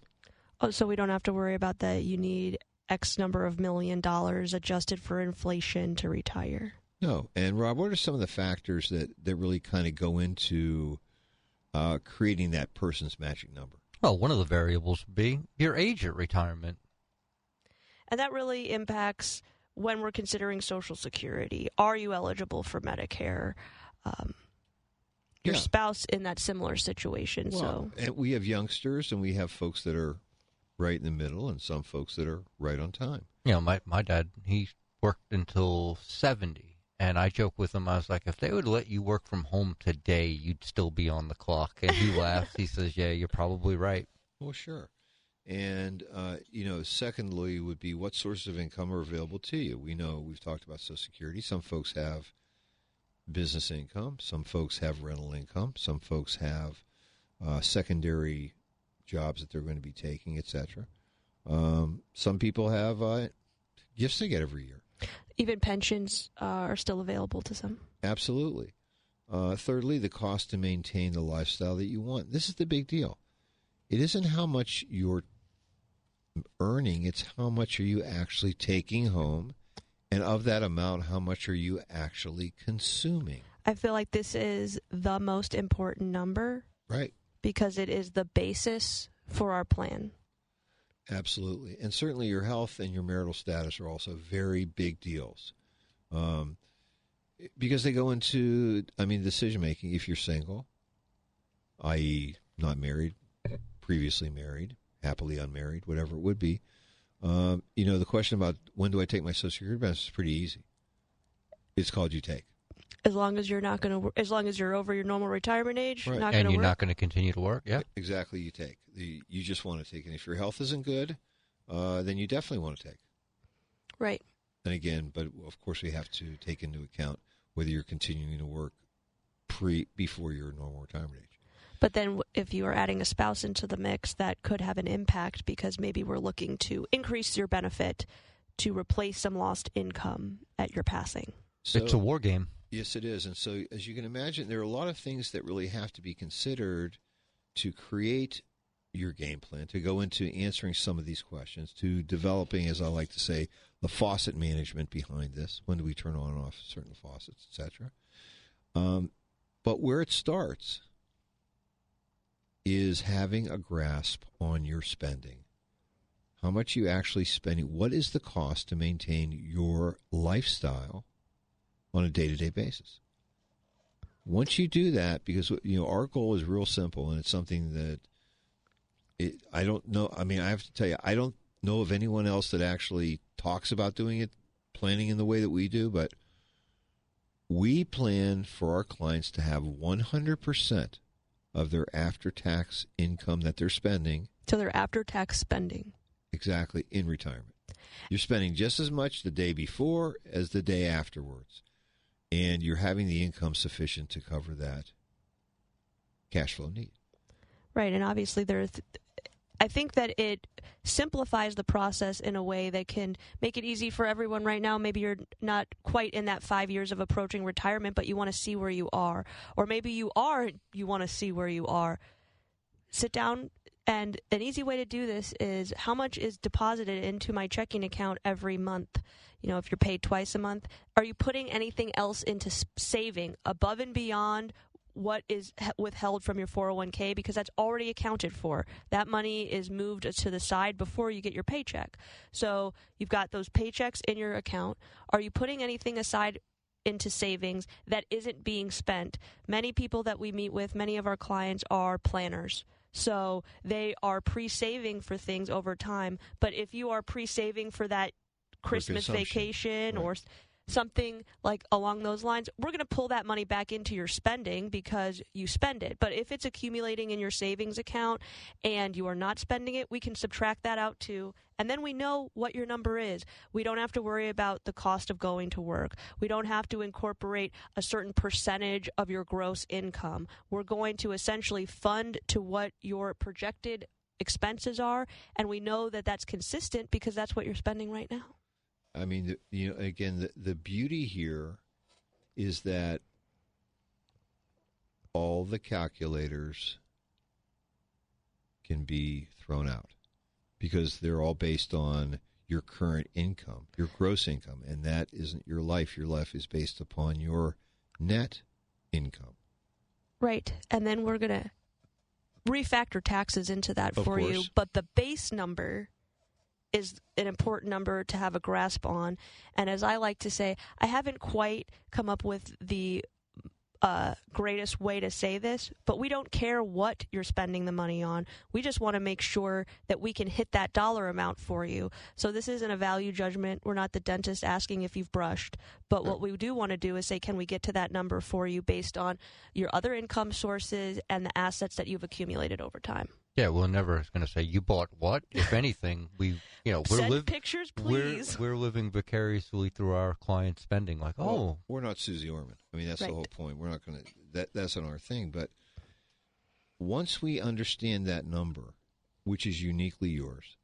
Oh, so we don't have to worry about that you need X number of $1 million adjusted for inflation to retire. No. And, Rob, what are some of the factors that really kind of go into creating that person's magic number? Well, one of the variables would be your age at retirement. And that really impacts when we're considering Social Security. Are you eligible for Medicare? Your spouse in that similar situation. Well, and we have youngsters, and we have folks that are right in the middle, and some folks that are right on time. You know, my dad, he worked until 70, and I joke with him, I was like, if they would let you work from home today, you'd still be on the clock. And he laughs. He says, yeah, you're probably right. Well, sure. And, you know, secondly would be what sources of income are available to you. We know we've talked about Social Security. Some folks have business income. Some folks have rental income. Some folks have secondary jobs that they're going to be taking, etc. Some people have gifts they get every year. Even pensions are still available to some. Absolutely. Thirdly, the cost to maintain the lifestyle that you want. This is the big deal. It isn't how much you're earning, it's how much are you actually taking home. And of that amount, how much are you actually consuming? I feel like this is the most important number. Right. Because it is the basis for our plan. Absolutely. And certainly your health and your marital status are also very big deals. Because they go into, decision-making. If you're single, i.e. not married, previously married, happily unmarried, whatever it would be, the question about when do I take my Social Security benefits is pretty easy. It's called you take. As long as you're not going to, as long as you're over your normal retirement age, right. not and you're work. Not going to continue to work. Yeah, exactly. You take. You just want to take, and if your health isn't good, then you definitely want to take. Right. And again, but of course, we have to take into account whether you're continuing to work before your normal retirement age. But then if you are adding a spouse into the mix, that could have an impact because maybe we're looking to increase your benefit to replace some lost income at your passing. So, it's a war game. Yes, it is. And so as you can imagine, there are a lot of things that really have to be considered to create your game plan, to go into answering some of these questions, to developing, as I like to say, the faucet management behind this. When do we turn on and off certain faucets, etc.? But where it starts is having a grasp on your spending. How much you actually spending? What is the cost to maintain your lifestyle on a day-to-day basis? Once you do that, because our goal is real simple, and it's something that I don't know. I mean, I have to tell you, I don't know of anyone else that actually talks about doing it, planning in the way that we do, but we plan for our clients to have 100% of their after-tax income that they're spending. So their after-tax spending. Exactly, in retirement. You're spending just as much the day before as the day afterwards. And you're having the income sufficient to cover that cash flow need. Right, and obviously I think that it simplifies the process in a way that can make it easy for everyone right now. Maybe you're not quite in that 5 years of approaching retirement, but you want to see where you are. Or maybe you want to see where you are. Sit down, and an easy way to do this is how much is deposited into my checking account every month. If you're paid twice a month, are you putting anything else into saving above and beyond what is withheld from your 401k? Because that's already accounted for. That money is moved to the side before you get your paycheck. So you've got those paychecks in your account. Are you putting anything aside into savings that isn't being spent? Many people that we meet with, many of our clients are planners. So they are pre-saving for things over time. But if you are pre-saving for that Christmas vacation or something like along those lines, we're going to pull that money back into your spending because you spend it. But if it's accumulating in your savings account and you are not spending it, we can subtract that out too. And then we know what your number is. We don't have to worry about the cost of going to work. We don't have to incorporate a certain percentage of your gross income. We're going to essentially fund to what your projected expenses are, and we know that that's consistent because that's what you're spending right now. I mean, again, the beauty here is that all the calculators can be thrown out because they're all based on your current income, your gross income, and that isn't your life. Your life is based upon your net income. Right, and then we're going to refactor taxes into that for you, but the base number is an important number to have a grasp on. And as I like to say, I haven't quite come up with the greatest way to say this, but we don't care what you're spending the money on. We just want to make sure that we can hit that dollar amount for you. So this isn't a value judgment. We're not the dentist asking if you've brushed. But what we do want to do is say, can we get to that number for you based on your other income sources and the assets that you've accumulated over time? Yeah, we're never going to say you bought what. If anything, send pictures, please. We're living vicariously through our clients' spending. Like, we're not Susie Orman. I mean, that's right. The whole point. We're not going to. That's not our thing. But once we understand that number, which is uniquely yours,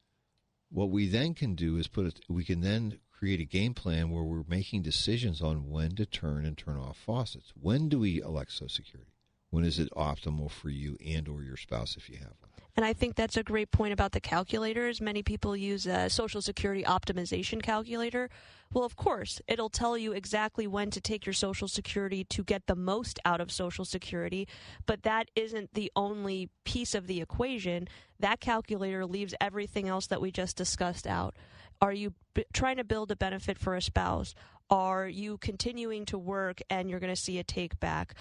what we then can do is we can then create a game plan where we're making decisions on when to turn and turn off faucets. When do we elect Social Security? When is it optimal for you and or your spouse if you have one? And I think that's a great point about the calculators. Many people use a Social Security optimization calculator. Well, of course, it'll tell you exactly when to take your Social Security to get the most out of Social Security, but that isn't the only piece of the equation. That calculator leaves everything else that we just discussed out. Are you trying to build a benefit for a spouse? Are you continuing to work and you're going to see a take back?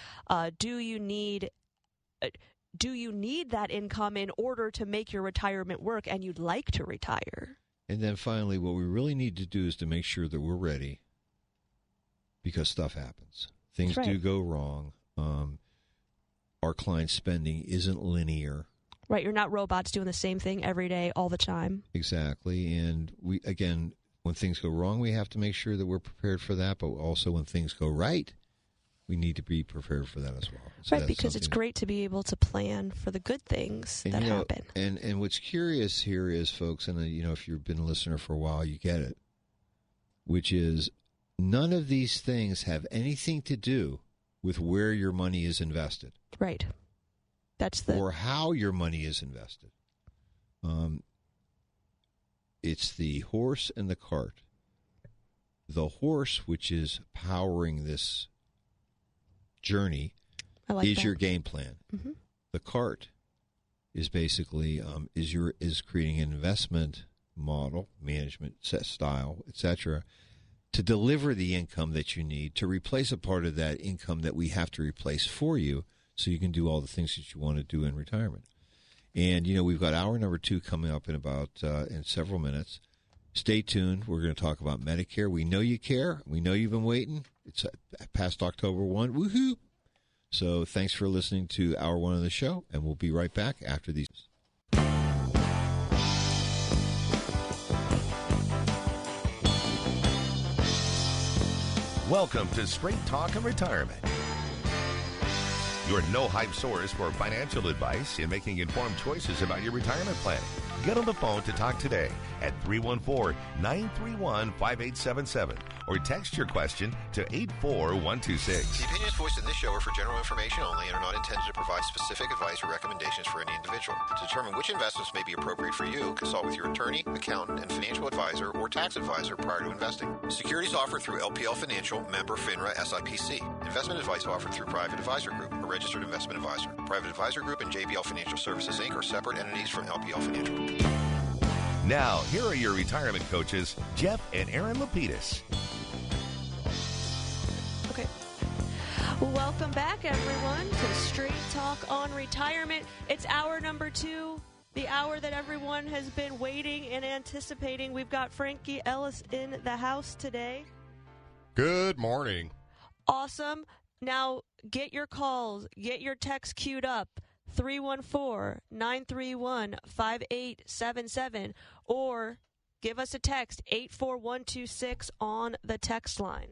Do you need that income in order to make your retirement work and you'd like to retire? And then finally, what we really need to do is to make sure that we're ready because stuff happens. Things do go wrong. Our client spending isn't linear. Right, you're not robots doing the same thing every day all the time. Exactly. And when things go wrong, we have to make sure that we're prepared for that. But also when things go right, we need to be prepared for that as well. So right, because it's great to be able to plan for the good things that happen. And what's curious here is, folks, and if you've been a listener for a while, you get it, which is none of these things have anything to do with where your money is invested. Right. Or how your money is invested. It's the horse and the cart. The horse, which is powering this journey, is your game plan. Mm-hmm. The cart is basically is creating an investment model, management style, etc., to deliver the income that you need, to replace a part of that income that we have to replace for you so you can do all the things that you want to do in retirement. And, we've got hour number 2 coming up in several minutes. Stay tuned. We're going to talk about Medicare. We know you care. We know you've been waiting. It's past October 1. Woohoo! So thanks for listening to hour 1 of the show, and we'll be right back after these. Welcome to Straight Talk and Retirement, your no-hype source for financial advice and making informed choices about your retirement planning. Get on the phone to talk today at 314-931-5877 or text your question to 84126. The opinions voiced in this show are for general information only and are not intended to provide specific advice or recommendations for any individual. To determine which investments may be appropriate for you, consult with your attorney, accountant, and financial advisor or tax advisor prior to investing. Securities offered through LPL Financial, member FINRA SIPC. Investment advice offered through Private Advisor Group, a registered investment advisor. Private Advisor Group and JBL Financial Services, Inc. are separate entities from LPL Financial. Now, here are your retirement coaches, Jeff and Erin Lapidus. Okay. Welcome back, everyone, to Straight Talk on Retirement. It's hour number 2, the hour that everyone has been waiting and anticipating. We've got Frankie Ellis in the house today. Good morning. Awesome. Now, get your calls, get your texts queued up. 314-931-5877 or give us a text 84126 on the text line.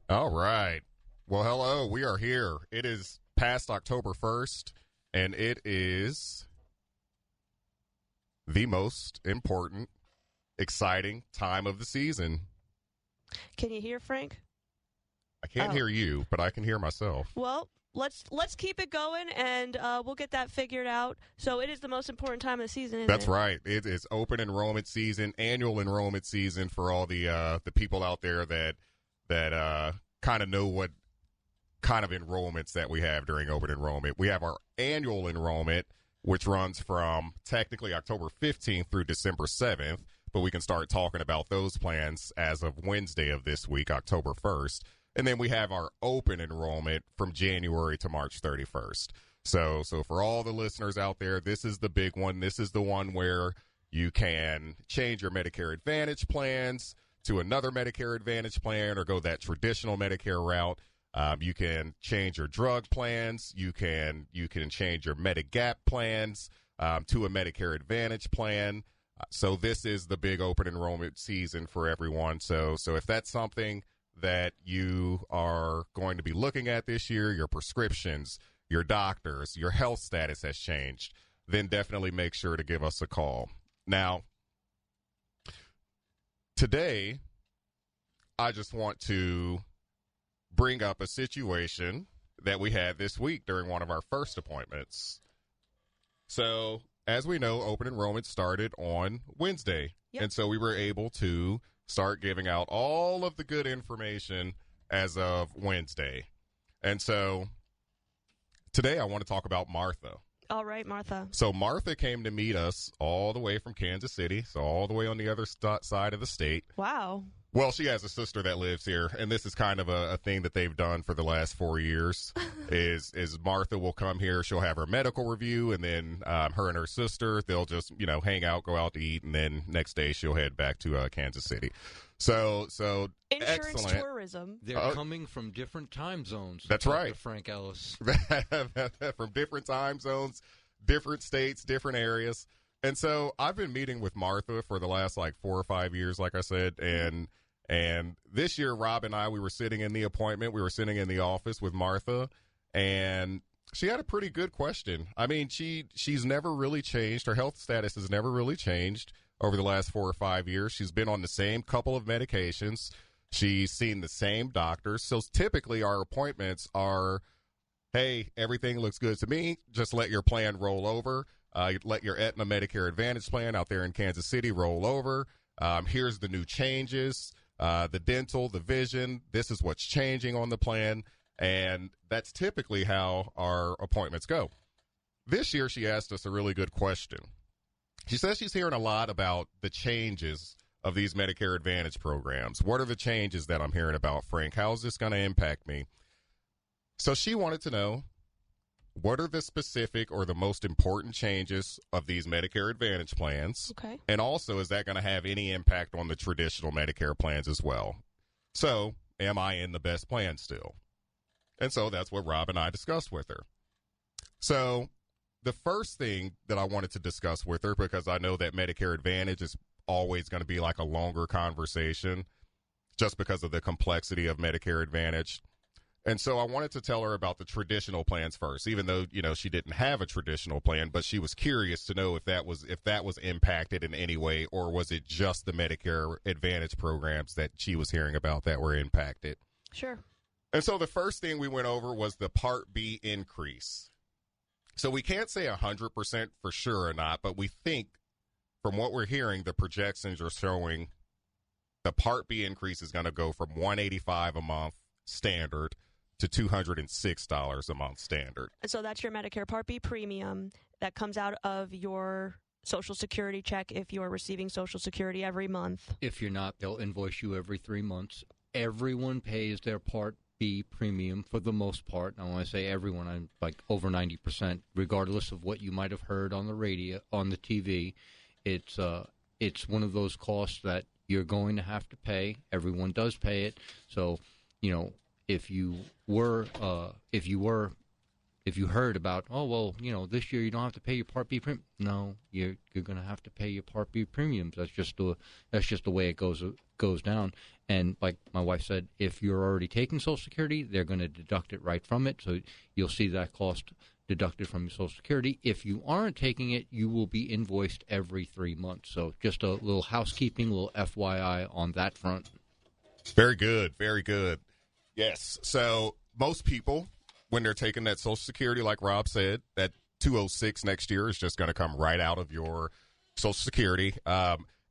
All right. Well, hello. We are here. It is past October 1st, and it is the most important, exciting time of the season. Can you hear Frank? I can't hear you, but I can hear myself. Well, let's keep it going, and we'll get that figured out. So it is the most important time of the season, isn't That's it? right. It is open enrollment season, annual enrollment season for all the people out there that kind of know what kind of enrollments that we have during open enrollment. We have our annual enrollment, which runs from technically October 15th through December 7th, but we can start talking about those plans as of Wednesday of this week, October 1st. And then we have our open enrollment from January to March 31st. So for all the listeners out there, this is the big one. This is the one where you can change your Medicare Advantage plans to another Medicare Advantage plan or go that traditional Medicare route. You can change your drug plans. You can change your Medigap plans to a Medicare Advantage plan. So this is the big open enrollment season for everyone. So if that's something that you are going to be looking at this year, your prescriptions, your doctors, your health status has changed, then definitely make sure to give us a call. Now, today, I just want to bring up a situation that we had this week during one of our first appointments. So, as we know, open enrollment started on Wednesday, and so we were able to start giving out all of the good information as of Wednesday. And so today I want to talk about Martha. All right, Martha. So Martha came to meet us all the way from Kansas City, so all the way on the other side of the state. Wow. Well, she has a sister that lives here, and this is kind of a thing that they've done for the last 4 years, is Martha will come here, she'll have her medical review, and then her and her sister, they'll just, hang out, go out to eat, and then next day she'll head back to Kansas City. So insurance excellent. Tourism. They're coming from different time zones. That's right. Frank Ellis. From different time zones, different states, different areas. And so I've been meeting with Martha for the last 4 or 5 years, like I said, and this year, Rob and I, we were sitting in the appointment. We were sitting in the office with Martha, and she had a pretty good question. I mean, she's never really changed. Her health status has never really changed over the last 4 or 5 years. She's been on the same couple of medications. She's seen the same doctors. So typically our appointments are, hey, everything looks good to me. Just let your plan roll over. Let your Aetna Medicare Advantage plan out there in Kansas City roll over. Here's the new changes. The dental, the vision, this is what's changing on the plan, and that's typically how our appointments go. This year, she asked us a really good question. She says she's hearing a lot about the changes of these Medicare Advantage programs. What are the changes that I'm hearing about, Frank? How is this going to impact me? So she wanted to know, what are the specific or the most important changes of these Medicare Advantage plans? Okay. And also, is that going to have any impact on the traditional Medicare plans as well? So, am I in the best plan still? And so that's what Rob and I discussed with her. So the first thing that I wanted to discuss with her, because I know that Medicare Advantage is always going to be like a longer conversation just because of the complexity of Medicare Advantage. And so I wanted to tell her about the traditional plans first, even though, she didn't have a traditional plan, but she was curious to know if that was impacted in any way, or was it just the Medicare Advantage programs that she was hearing about that were impacted? Sure. And so the first thing we went over was the Part B increase. So we can't say 100% for sure or not, but we think from what we're hearing, the projections are showing the Part B increase is going to go from $185 a month standard to $206 a month standard. So that's your Medicare Part B premium that comes out of your Social Security check if you are receiving Social Security every month. If you're not, they'll invoice you every 3 months. Everyone pays their Part B premium for the most part. I want to say everyone, I'm like over 90%, regardless of what you might have heard on the radio, on the TV. It's one of those costs that you're going to have to pay. Everyone does pay it. So, if you heard about, this year you don't have to pay your Part B premium. No, you're going to have to pay your Part B premiums. That's just the way it goes down. And like my wife said, if you're already taking Social Security, they're going to deduct it right from it. So you'll see that cost deducted from your Social Security. If you aren't taking it, you will be invoiced every 3 months. So just a little housekeeping, little FYI on that front. Very good. Very good. Yes. So most people, when they're taking that Social Security, like Rob said, that 206 next year is just going to come right out of your Social Security.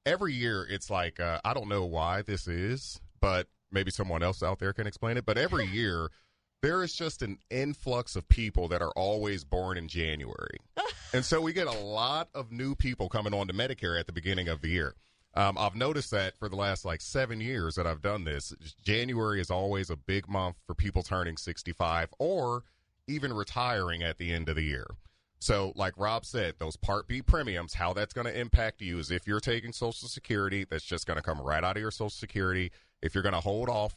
Every year, it's like, I don't know why this is, but maybe someone else out there can explain it. But every year, there is just an influx of people that are always born in January. And so we get a lot of new people coming on to Medicare at the beginning of the year. I've noticed that for the last 7 years that I've done this, January is always a big month for people turning 65 or even retiring at the end of the year. So like Rob said, those Part B premiums, how that's going to impact you is if you're taking Social Security, that's just going to come right out of your Social Security. If you're going to hold off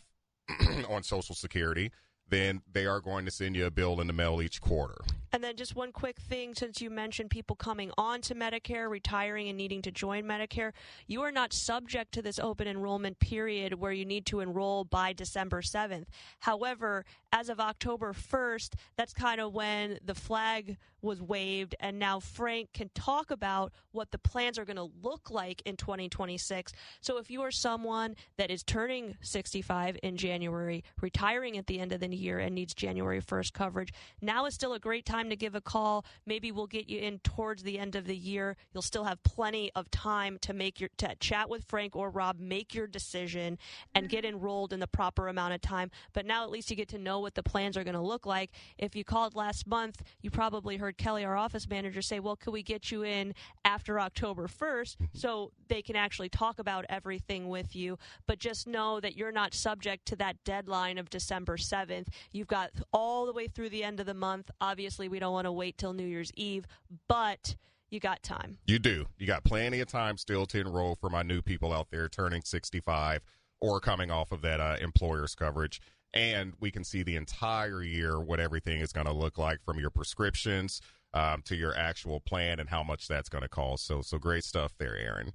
on Social Security, then they are going to send you a bill in the mail each quarter. And then just one quick thing, since you mentioned people coming on to Medicare, retiring, and needing to join Medicare, you are not subject to this open enrollment period where you need to enroll by December 7th. However, as of October 1st, that's kind of when the flag was waved, and now Frank can talk about what the plans are going to look like in 2026. So if you are someone that is turning 65 in January, retiring at the end of the year, and needs January 1st coverage, now is still a great time to give a call. Maybe we'll get you in towards the end of the year. You'll still have plenty of time to to chat with Frank or Rob, make your decision, and get enrolled in the proper amount of time. But now at least you get to know what the plans are going to look like. If you called last month, you probably heard Kelly, our office manager, say, well, could we get you in after October 1st so they can actually talk about everything with you? But just know that you're not subject to that deadline of December 7th. You've got all the way through the end of the month. Obviously, we don't want to wait till New Year's Eve, but you got time. You do. You got plenty of time still to enroll for my new people out there turning 65 or coming off of that employer's coverage. And we can see the entire year what everything is going to look like, from your prescriptions to your actual plan and how much that's going to cost. So great stuff there, Erin.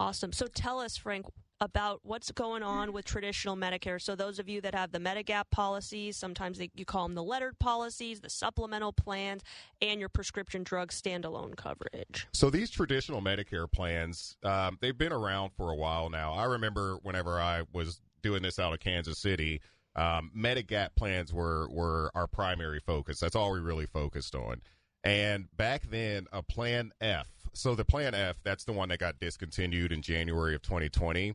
Awesome. So tell us, Frank, about what's going on with traditional Medicare. So those of you that have the Medigap policies, sometimes you call them the lettered policies, the supplemental plans, and your prescription drug standalone coverage. So these traditional Medicare plans, they've been around for a while now. I remember whenever I was doing this out of Kansas City, Medigap plans were our primary focus. That's all we really focused on. And back then, a Plan F. So the Plan F, that's the one that got discontinued in January of 2020.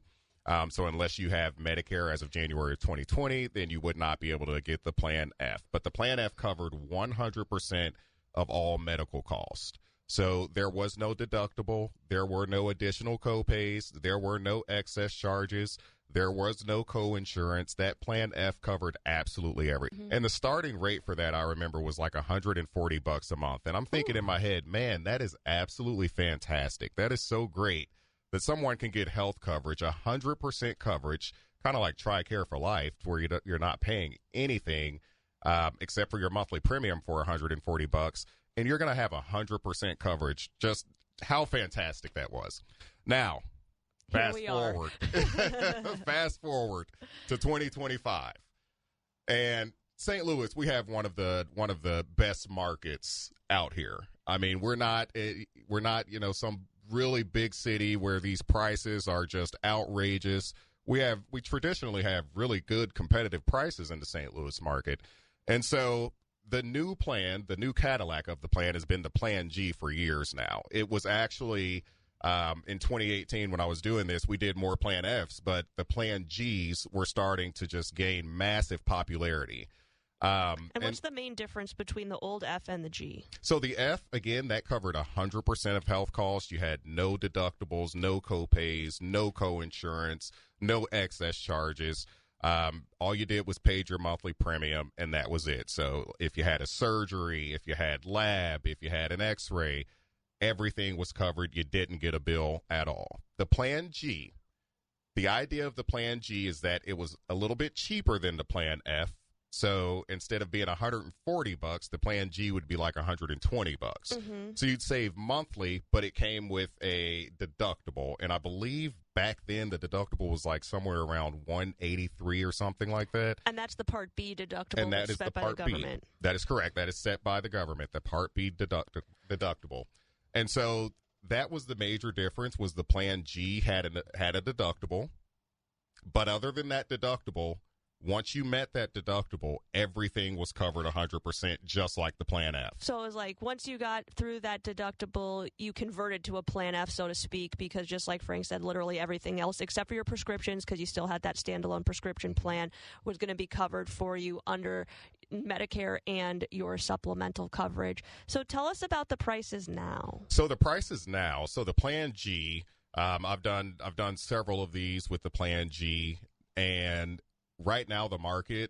So unless you have Medicare as of January of 2020, then you would not be able to get the Plan F. But the Plan F covered 100% of all medical costs. So there was no deductible. There were no additional copays. There were no excess charges. There was no co-insurance. That Plan F covered absolutely everything. And the starting rate for that, I remember, was like $140 a month. And I'm thinking in my head, man, that is absolutely fantastic. That is so great that someone can get health coverage, 100% coverage, kind of like TRICARE for life, where you're not paying anything except for your monthly premium for $140, and you're going to have 100% coverage. Just how fantastic that was. Now, fast forward to 2025, and St. Louis, we have one of the best markets out here. I mean, we're not some really big city where these prices are just outrageous. We traditionally have really good competitive prices in the St. Louis market. And so the new Cadillac of the plan has been the Plan G for years now. It was actually in 2018 when I was doing this, we did more Plan Fs, but the Plan Gs were starting to just gain massive popularity. And what's the main difference between the old F and the G? So the F, again, that covered 100% of health costs. You had no deductibles, no copays, no co-insurance, no excess charges. All you did was paid your monthly premium, and that was it. So if you had a surgery, if you had lab, if you had an x-ray, everything was covered. You didn't get a bill at all. The Plan G, the idea of the Plan G is that it was a little bit cheaper than the Plan F. So instead of being $140, the Plan G would be like $120. So you'd save monthly, but it came with a deductible. And I believe back then the deductible was like somewhere around $183 or something like that. And that's the Part B deductible, and that is set the by Part the government. B. That is correct. That is set by the government, the Part B deductible. And so that was the major difference, was the Plan G had a deductible. But other than that deductible, once you met that deductible, everything was covered 100%, just like the Plan F. So it was like once you got through that deductible, you converted to a Plan F, so to speak, because just like Frank said, literally everything else, except for your prescriptions, because you still had that standalone prescription plan, was going to be covered for you under Medicare and your supplemental coverage. So tell us about the prices now. So the prices now, so the Plan G, I've done several of these with the Plan G, and right now the market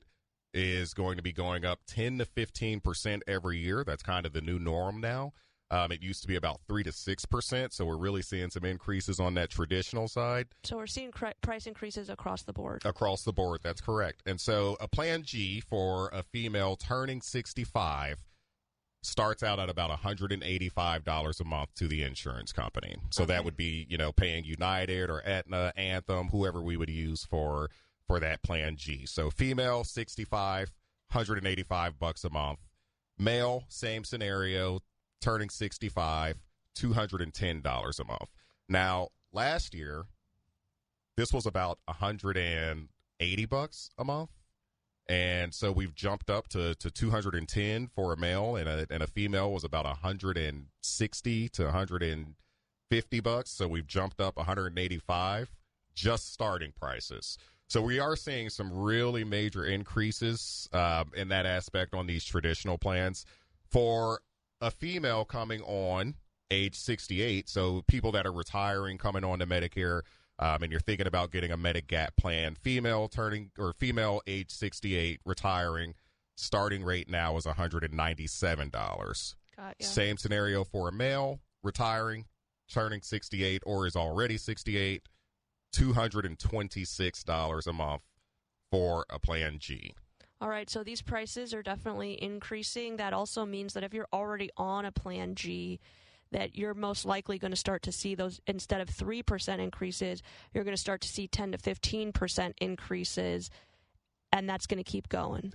is going to be going up 10 to 15% every year. That's kind of the new norm now. It used to be about 3 to 6%, so we're really seeing some increases on that traditional side. So we're seeing price increases across the board. Across the board, that's correct. And so a Plan G for a female turning 65 starts out at about $185 a month to the insurance company. So that would be, paying United or Aetna, Anthem, whoever we would use for that Plan G. So female, 65, $185 a month. Male, same scenario, turning 65, $210 a month. Now, last year, this was about $180 a month. And so we've jumped up to 210 for a male, and a female was about $160 to $150. So we've jumped up $185, just starting prices. So we are seeing some really major increases in that aspect on these traditional plans. For a female coming on age 68, so people that are retiring, coming on to Medicare, and you're thinking about getting a Medigap plan, female age 68 retiring, starting rate now is $197. Same scenario for a male retiring, turning 68 or is already 68, $226 a month for a Plan G. All right, so these prices are definitely increasing. That also means that if you're already on a Plan G, that you're most likely going to start to see those, instead of 3% increases, you're going to start to see 10 to 15% increases, and that's going to keep going.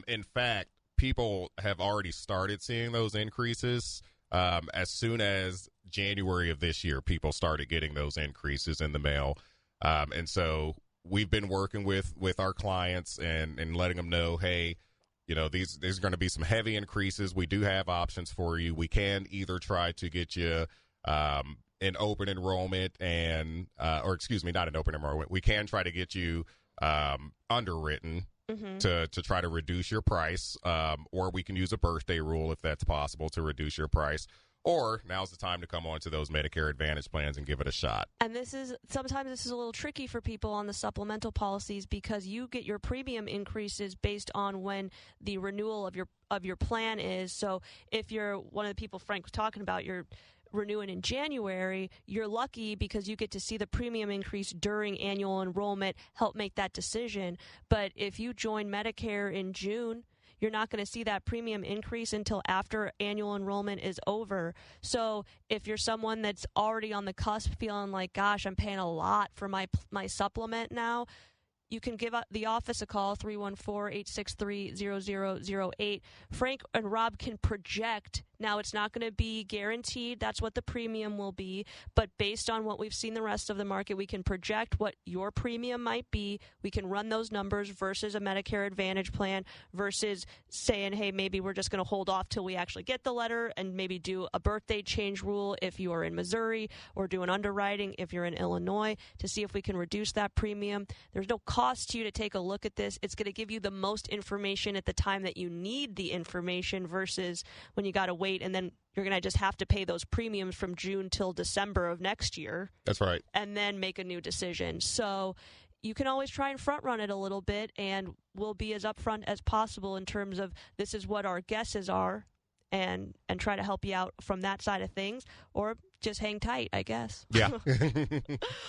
In fact, people have already started seeing those increases. As soon as January of this year, people started getting those increases in the mail. And so we've been working with our clients and letting them know, hey, there's going to be some heavy increases. We do have options for you. We can either try to get you an open enrollment not an open enrollment. We can try to get you underwritten to try to reduce your price, or we can use a birthday rule if that's possible to reduce your price. Or now's the time to come on to those Medicare Advantage plans and give it a shot. And sometimes this is a little tricky for people on the supplemental policies because you get your premium increases based on when the renewal of your plan is. So if you're one of the people Frank was talking about, you're renewing in January, you're lucky because you get to see the premium increase during annual enrollment, help make that decision. But if you join Medicare in June, you're not going to see that premium increase until after annual enrollment is over. So if you're someone that's already on the cusp feeling like, gosh, I'm paying a lot for my supplement now, you can give the office a call, 314-863-0008. Frank and Rob can project. Now, it's not going to be guaranteed. That's what the premium will be. But based on what we've seen the rest of the market, we can project what your premium might be. We can run those numbers versus a Medicare Advantage plan versus saying, hey, maybe we're just going to hold off till we actually get the letter and maybe do a birthday change rule if you are in Missouri or do an underwriting if you're in Illinois to see if we can reduce that premium. There's no cost to you to take a look at this. It's going to give you the most information at the time that you need the information versus when you got to wait and then you're going to just have to pay those premiums from June till December of next year. That's right. And then make a new decision. So you can always try and front run it a little bit, and we'll be as upfront as possible in terms of this is what our guesses are and try to help you out from that side of things, or just hang tight, I guess. Yeah.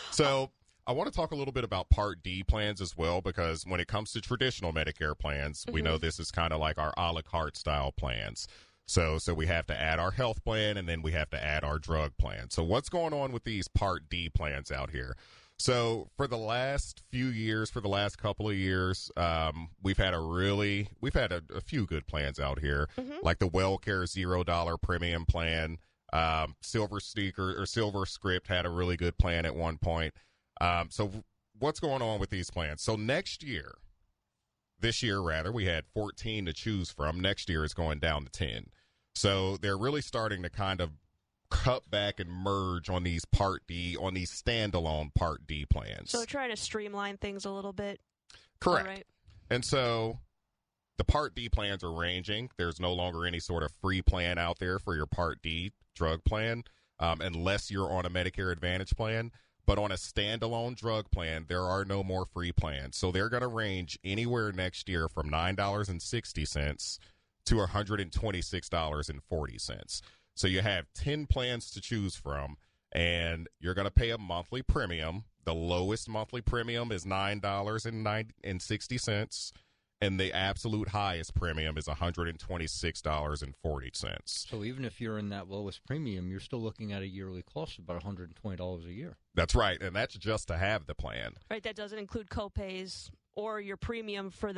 So I want to talk a little bit about Part D plans as well, because when it comes to traditional Medicare plans, we know this is kind of like our a la carte style plans. So we have to add our health plan, and then we have to add our drug plan. So what's going on with these Part D plans out here? So for the last few years, for the last couple of years, we've had a few good plans out here, like the WellCare $0 premium plan. Silver Script had a really good plan at one point. So what's going on with these plans? So this year, we had 14 to choose from. Next year is going down to 10. So they're really starting to kind of cut back and merge on these Part D, on these standalone Part D plans. So they're trying to streamline things a little bit. Correct. Right. And so the Part D plans are ranging. There's no longer any sort of free plan out there for your Part D drug plan, unless you're on a Medicare Advantage plan. But on a standalone drug plan, there are no more free plans. So they're going to range anywhere next year from $9.60 to $126.40. So you have 10 plans to choose from, and you're going to pay a monthly premium. The lowest monthly premium is $9.60, and the absolute highest premium is $126.40. So even if you're in that lowest premium, you're still looking at a yearly cost of about $120 a year. That's right, and that's just to have the plan. Right, that doesn't include copays or your premium for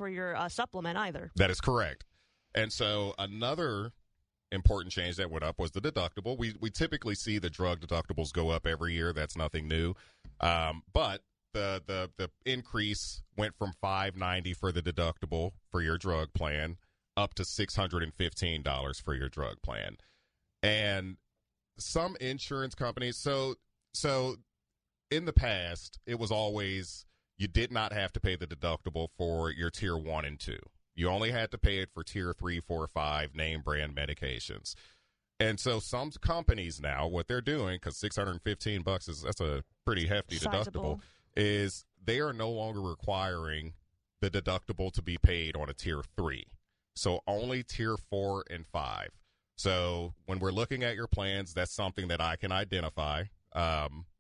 your supplement either. That is correct. And so another important change that went up was the deductible. We typically see the drug deductibles go up every year. That's nothing new. But the increase went from $590 for the deductible for your drug plan up to $615 for your drug plan. And some insurance companies, so in the past, it was always you did not have to pay the deductible for your tier 1 and 2. You only had to pay it for tier 3, 4, 5 name brand medications. And so some companies now, what they're doing, because $615 that's a pretty hefty deductible, is they are no longer requiring the deductible to be paid on a tier 3. So only tier 4 and 5. So when we're looking at your plans, that's something that I can identify.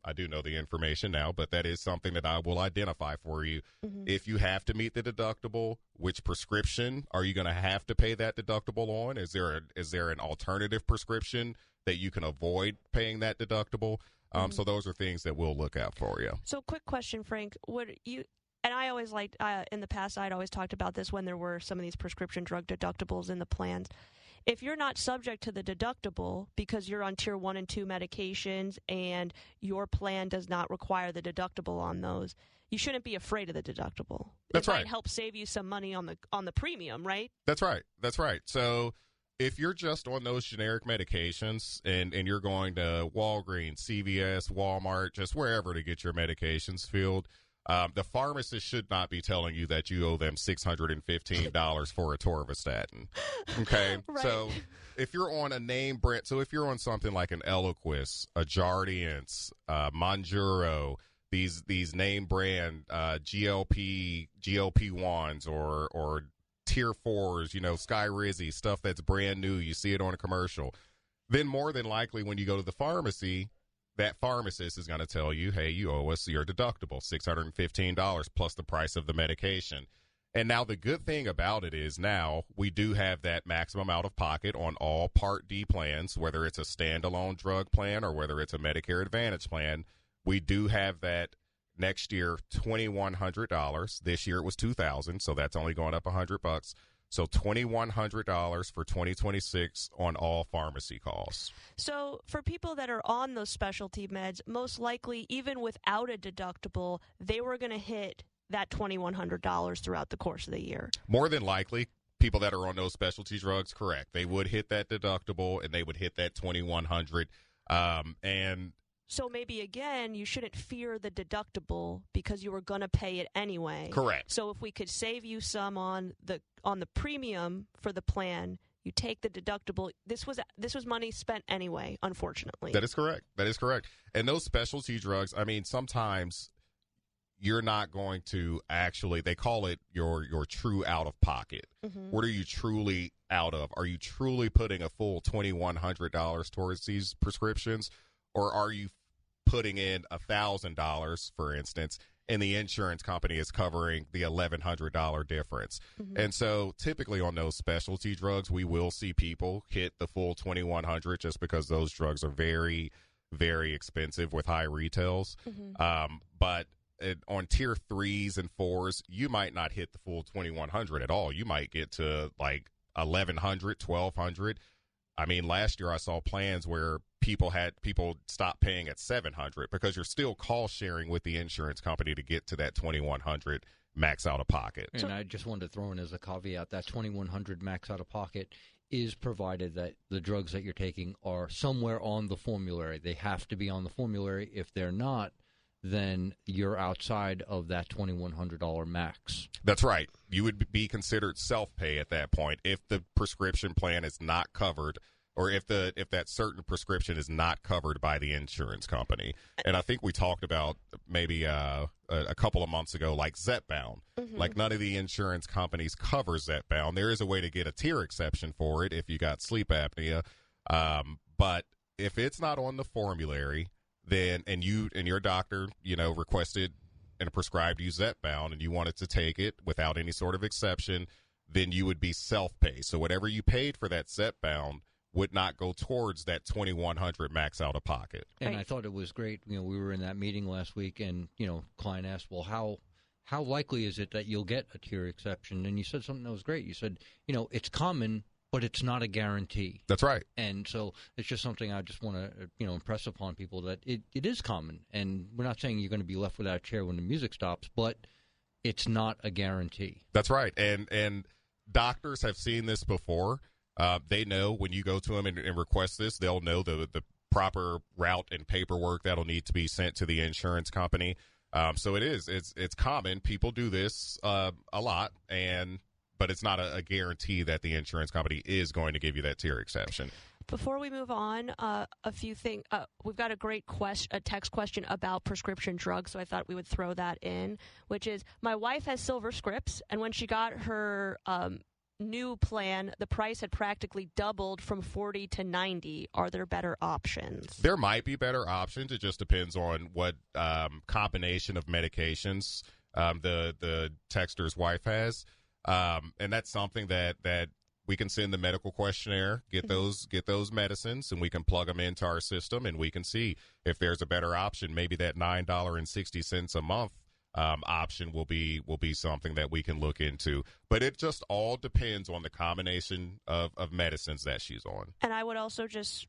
I do know the information now, but that is something that I will identify for you. If you have to meet the deductible, which prescription are you going to have to pay that deductible on? Is there an alternative prescription that you can avoid paying that deductible? So those are things that we'll look out for you. So quick question, Frank. And I always liked, in the past, I'd always talked about this when there were some of these prescription drug deductibles in the plans. If you're not subject to the deductible because you're on tier 1 and 2 medications and your plan does not require the deductible on those, you shouldn't be afraid of the deductible. That's right. It might help save you some money on the premium, right? That's right. So if you're just on those generic medications and you're going to Walgreens, CVS, Walmart, just wherever to get your medications filled, The pharmacist should not be telling you that you owe them $615 for a torvastatin. Okay? Right. So if you're on a name brand, so if you're on something like an Eliquis, a Jardiance, Monjuro, these name brand GLP-1s or Tier 4s, Skyrizi, stuff that's brand new, you see it on a commercial, then more than likely when you go to the pharmacy, that pharmacist is going to tell you, hey, you owe us your deductible, $615 plus the price of the medication. And now the good thing about it is now we do have that maximum out of pocket on all Part D plans, whether it's a standalone drug plan or whether it's a Medicare Advantage plan. We do have that next year, $2,100. This year it was $2,000, so that's only going up $100. So $2,100 for 2026 on all pharmacy calls. So for people that are on those specialty meds, most likely, even without a deductible, they were going to hit that $2,100 throughout the course of the year. More than likely, people that are on those specialty drugs, correct. They would hit that deductible, and they would hit that $2,100. And so maybe, again, you shouldn't fear the deductible because you were going to pay it anyway. Correct. So if we could save you some on the premium for the plan, you take the deductible. This was money spent anyway, unfortunately. That is correct. And those specialty drugs, I mean, sometimes you're not going to actually, they call it your true out-of-pocket. Mm-hmm. What are you truly out of? Are you truly putting a full $2,100 towards these prescriptions? Or are you putting in $1,000, for instance, and the insurance company is covering the $1,100 difference? Mm-hmm. And so typically on those specialty drugs, we will see people hit the full $2,100 just because those drugs are very, very expensive with high retails. Mm-hmm. But on tier 3s and 4s, you might not hit the full $2,100 at all. You might get to like $1,100, $1,200. I mean, last year I saw plans where people stopped paying at $700 because you're still cost sharing with the insurance company to get to that $2,100 max out of pocket. And I just wanted to throw in as a caveat that $2,100 max out of pocket is provided that the drugs that you're taking are somewhere on the formulary. They have to be on the formulary. If they're not, then you're outside of that $2,100 max. That's right. You would be considered self-pay at that point if the prescription plan is not covered, or if that certain prescription is not covered by the insurance company. And I think we talked about maybe a couple of months ago, like Zepbound. Mm-hmm. Like none of the insurance companies cover Zepbound. There is a way to get a tier exception for it if you got sleep apnea. But if it's not on the formulary, then and your doctor, requested and prescribed you Zepbound and you wanted to take it without any sort of exception, then you would be self-pay. So whatever you paid for that Zepbound would not go towards that $2,100 max out of pocket. And I thought it was great. We were in that meeting last week, and client asked, "Well, how likely is it that you'll get a tier exception?" And you said something that was great. You said, it's common, but it's not a guarantee. That's right. And so it's just something I just want to impress upon people that it is common, and we're not saying you're going to be left without a chair when the music stops, but it's not a guarantee. That's right. And doctors have seen this before. They know when you go to them and request this, they'll know the proper route and paperwork that'll need to be sent to the insurance company. So it's common. People do this a lot, but it's not a guarantee that the insurance company is going to give you that tier exception. Before we move on, a few things. We've got a great a text question about prescription drugs, so I thought we would throw that in, which is, my wife has Silver Scripts, and when she got her new plan, the price had practically doubled from $40 to $90. Are there better options? There might be better options. It just depends on what combination of medications the texter's wife has. And that's something that we can send the medical questionnaire, get those medicines, and we can plug them into our system, and we can see if there's a better option. Maybe that $9.60 a month option will be something that we can look into. But it just all depends on the combination of medicines that she's on. And I would also just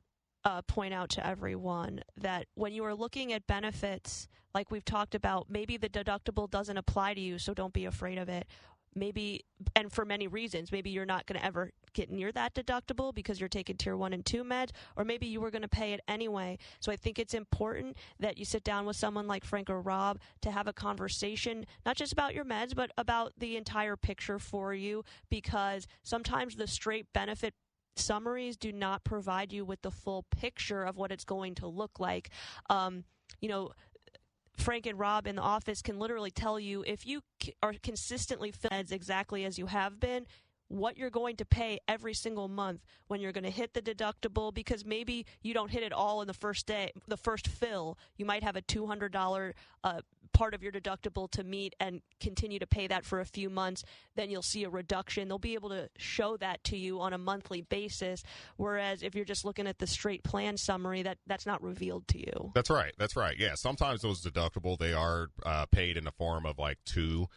point out to everyone that when you are looking at benefits, like we've talked about, maybe the deductible doesn't apply to you, so don't be afraid of it. maybe, and for many reasons, maybe you're not going to ever get near that deductible because you're taking tier 1 and 2 meds, or maybe you were going to pay it anyway. So I think it's important that you sit down with someone like Frank or Rob to have a conversation, not just about your meds, but about the entire picture for you, because sometimes the straight benefit summaries do not provide you with the full picture of what it's going to look like. Frank and Rob in the office can literally tell you, if you are consistently filling meds exactly as you have been, what you're going to pay every single month when you're going to hit the deductible, because maybe you don't hit it all in the first fill. You might have a $200 part of your deductible to meet and continue to pay that for a few months. Then you'll see a reduction. They'll be able to show that to you on a monthly basis, whereas if you're just looking at the straight plan summary, that's not revealed to you. That's right. Yeah, sometimes those deductible, they are paid in the form of like two.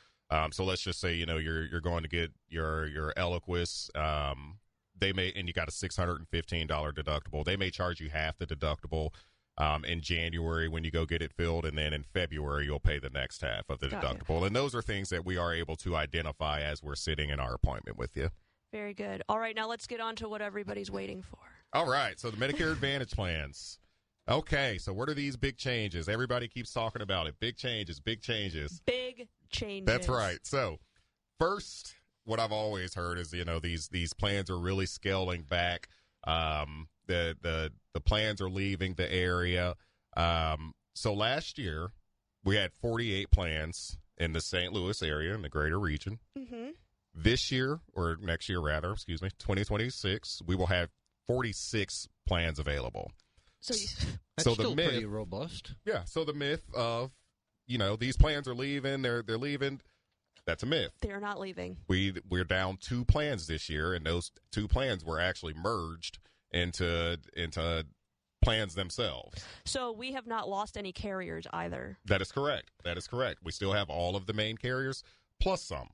So let's just say, you're going to get your Eliquis, and you got a $615 deductible. They may charge you half the deductible in January when you go get it filled, and then in February you'll pay the next half of the deductible. And those are things that we are able to identify as we're sitting in our appointment with you. Very good. All right, now let's get on to what everybody's waiting for. All right, so the Medicare Advantage plans. Okay, so what are these big changes? Everybody keeps talking about it. Big changes, big changes. Big changes. That's right. So first, what I've always heard is, these plans are really scaling back. The plans are leaving the area. So last year, we had 48 plans in the St. Louis area, in the greater region. Mm-hmm. This year, or next year rather, 2026, we will have 46 plans available. That's still pretty robust. Yeah. So the myth of, these plans are leaving, they're leaving, that's a myth. They're not leaving. We're down 2 plans this year, and those 2 plans were actually merged into plans themselves. So we have not lost any carriers either. That is correct. We still have all of the main carriers plus some.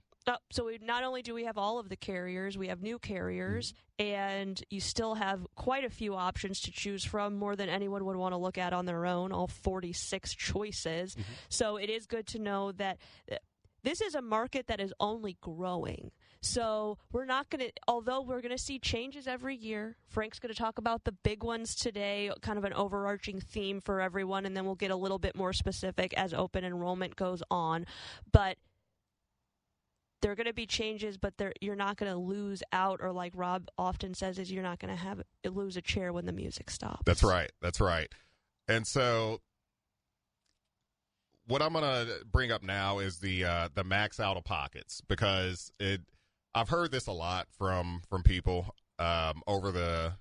So not only do we have all of the carriers, we have new carriers, and you still have quite a few options to choose from, more than anyone would want to look at on their own, all 46 choices. Mm-hmm. So it is good to know that this is a market that is only growing. So although we're going to see changes every year, Frank's going to talk about the big ones today, kind of an overarching theme for everyone, and then we'll get a little bit more specific as open enrollment goes on. But there are going to be changes, but you're not going to lose out, or like Rob often says, is you're not going to lose a chair when the music stops. That's right. And so what I'm going to bring up now is the max out-of-pockets, because I've heard this a lot from people over the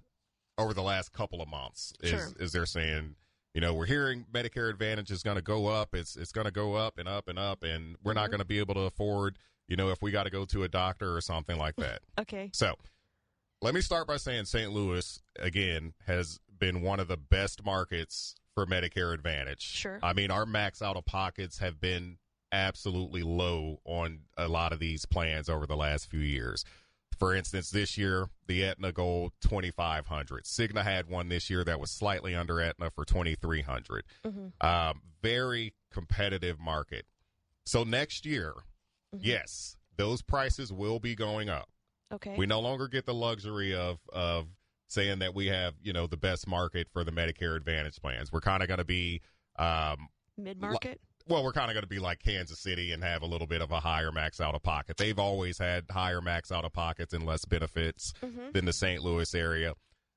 last couple of months. Is they're saying, we're hearing Medicare Advantage is going to go up. It's going to go up and up and up, and we're not going to be able to afford, if we got to go to a doctor or something like that. Okay. So let me start by saying St. Louis, again, has been one of the best markets for Medicare Advantage. Sure. I mean, our max out-of-pockets have been absolutely low on a lot of these plans over the last few years. For instance, this year, the Aetna Gold, $2,500. Cigna had one this year that was slightly under Aetna for $2,300. Mm-hmm. Very competitive market. So next year, yes, those prices will be going up. Okay. We no longer get the luxury of saying that we have, the best market for the Medicare Advantage plans. We're kind of going to be mid-market. We're kind of going to be like Kansas City and have a little bit of a higher max out-of-pocket. They've always had higher max out-of-pockets and less benefits than the St. Louis area.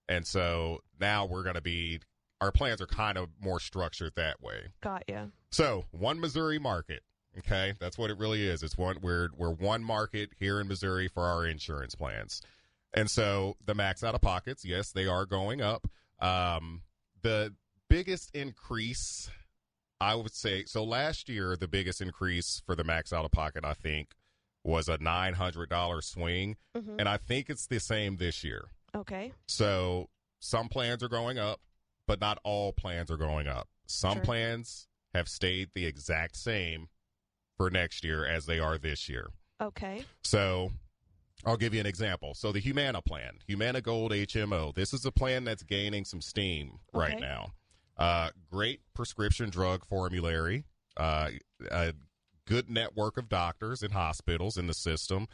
And so now we're going to be – our plans are kind of more structured that way. Got you. So one Missouri market, okay? That's what it really is. We're one market here in Missouri for our insurance plans. And so the max out-of-pockets, yes, they are going up. The biggest increase – I would say, so last year, the biggest increase for the max out-of-pocket, I think, was a $900 swing, and I think it's the same this year. Okay. So some plans are going up, but not all plans are going up. Some plans have stayed the exact same for next year as they are this year. Okay. So I'll give you an example. So the Humana plan, Humana Gold HMO, this is a plan that's gaining some steam right now. Great prescription drug formulary, good network of doctors and hospitals in the system.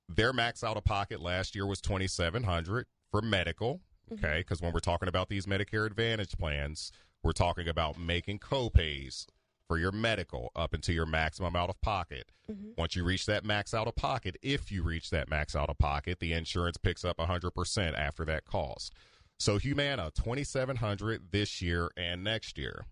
Their max out-of-pocket last year was $2,700 for medical, okay, because when we're talking about these Medicare Advantage plans, we're talking about making co-pays for your medical up into your maximum out-of-pocket. Once you reach that max out-of-pocket, if you reach that max out-of-pocket, the insurance picks up 100% after that cost. So Humana, $2,700 this year and next year.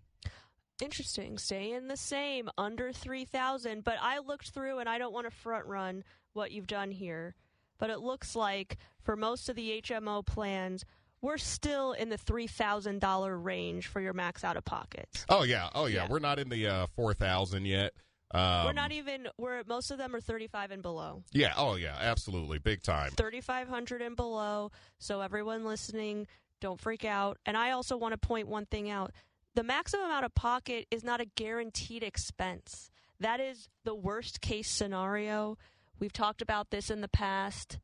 Interesting. Staying the same, under $3,000. But I looked through, and I don't want to front run what you've done here, but it looks like for most of the HMO plans, we're still in the $3,000 range for your max out of pocket. Oh yeah. We're not in the $4,000 yet. We're not even. Most of them are 35 and below. Yeah. Oh yeah. Absolutely. Big time. 3,500 and below. So everyone listening, don't freak out. And I also want to point one thing out. The maximum out of pocket is not a guaranteed expense. That is the worst case scenario. We've talked about this in the past.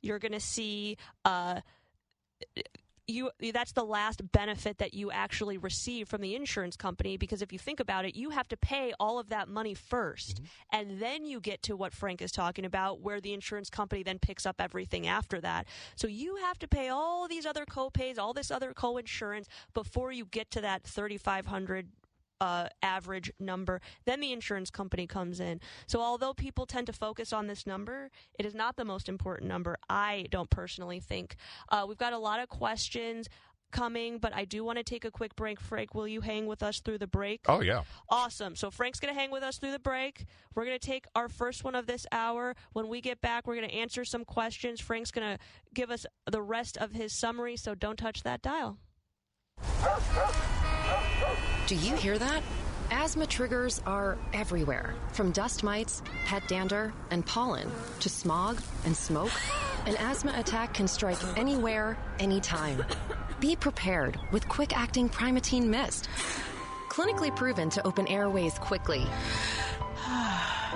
You're going to see that's the last benefit that you actually receive from the insurance company, because if you think about it, you have to pay all of that money first, and then you get to what Frank is talking about, where the insurance company then picks up everything after that. So you have to pay all these other co-pays, all this other co-insurance before you get to that $3,500 average number. Then the insurance company comes in. So although people tend to focus on this number, it is not the most important number, I don't personally think. We've got a lot of questions coming, but I do want to take a quick break. Frank, will you hang with us through the break? Oh, yeah. Awesome. So Frank's going to hang with us through the break. We're going to take our first one of this hour. When we get back, we're going to answer some questions. Frank's going to give us the rest of his summary, so don't touch that dial. Do you hear that? Asthma triggers are everywhere, from dust mites, pet dander, and pollen, to smog and smoke. An asthma attack can strike anywhere, anytime. Be prepared with quick-acting Primatene Mist. Clinically proven to open airways quickly.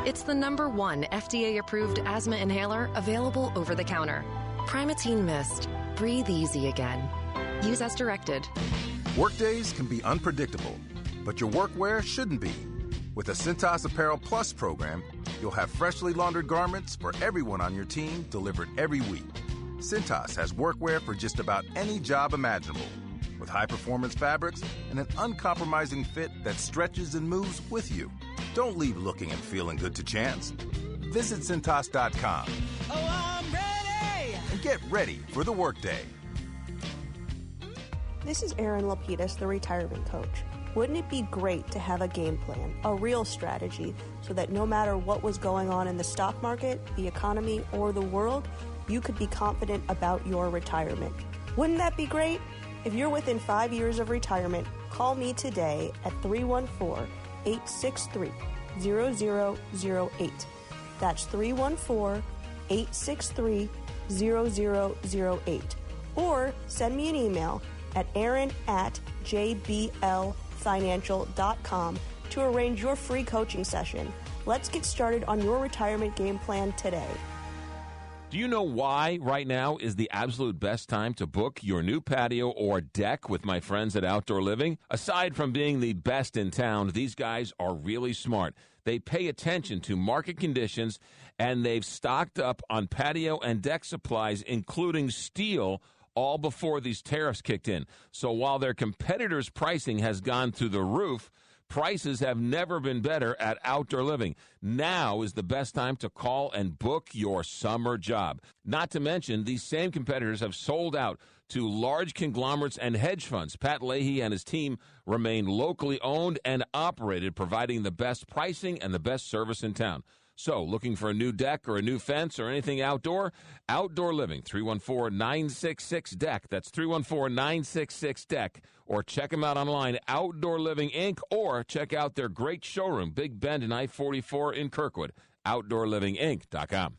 It's the #1 FDA-approved asthma inhaler available over the counter. Primatene Mist. Breathe easy again. Use as directed. Workdays can be unpredictable, but your workwear shouldn't be. With the Cintas Apparel Plus program, you'll have freshly laundered garments for everyone on your team delivered every week. Cintas has workwear for just about any job imaginable, with high-performance fabrics and an uncompromising fit that stretches and moves with you. Don't leave looking and feeling good to chance. Visit Cintas.com. Oh, I'm ready! And get ready for the workday. This is Erin Lapidus, the retirement coach. Wouldn't it be great to have a game plan, a real strategy, so that no matter what was going on in the stock market, the economy, or the world, you could be confident about your retirement? Wouldn't that be great? If you're within 5 years of retirement, call me today at 314-863-0008. That's 314-863-0008. Or send me an email at aaron@jblfinancial.com to arrange your free coaching session. Let's get started on your retirement game plan today. Do you know why right now is the absolute best time to book your new patio or deck with my friends at Outdoor Living? Aside from being the best in town, these guys are really smart. They pay attention to market conditions, and they've stocked up on patio and deck supplies, including steel, all before these tariffs kicked in. So while their competitors' pricing has gone through the roof, prices have never been better at Outdoor Living. Now is the best time to call and book your summer job. Not to mention, these same competitors have sold out to large conglomerates and hedge funds. Pat Leahy and his team remain locally owned and operated, providing the best pricing and the best service in town. So, looking for a new deck or a new fence or anything outdoor? Outdoor Living, 314-966-DECK. That's 314-966-DECK. Or check them out online, Outdoor Living Inc., or check out their great showroom, Big Bend and I-44 in Kirkwood, OutdoorLivingInc.com.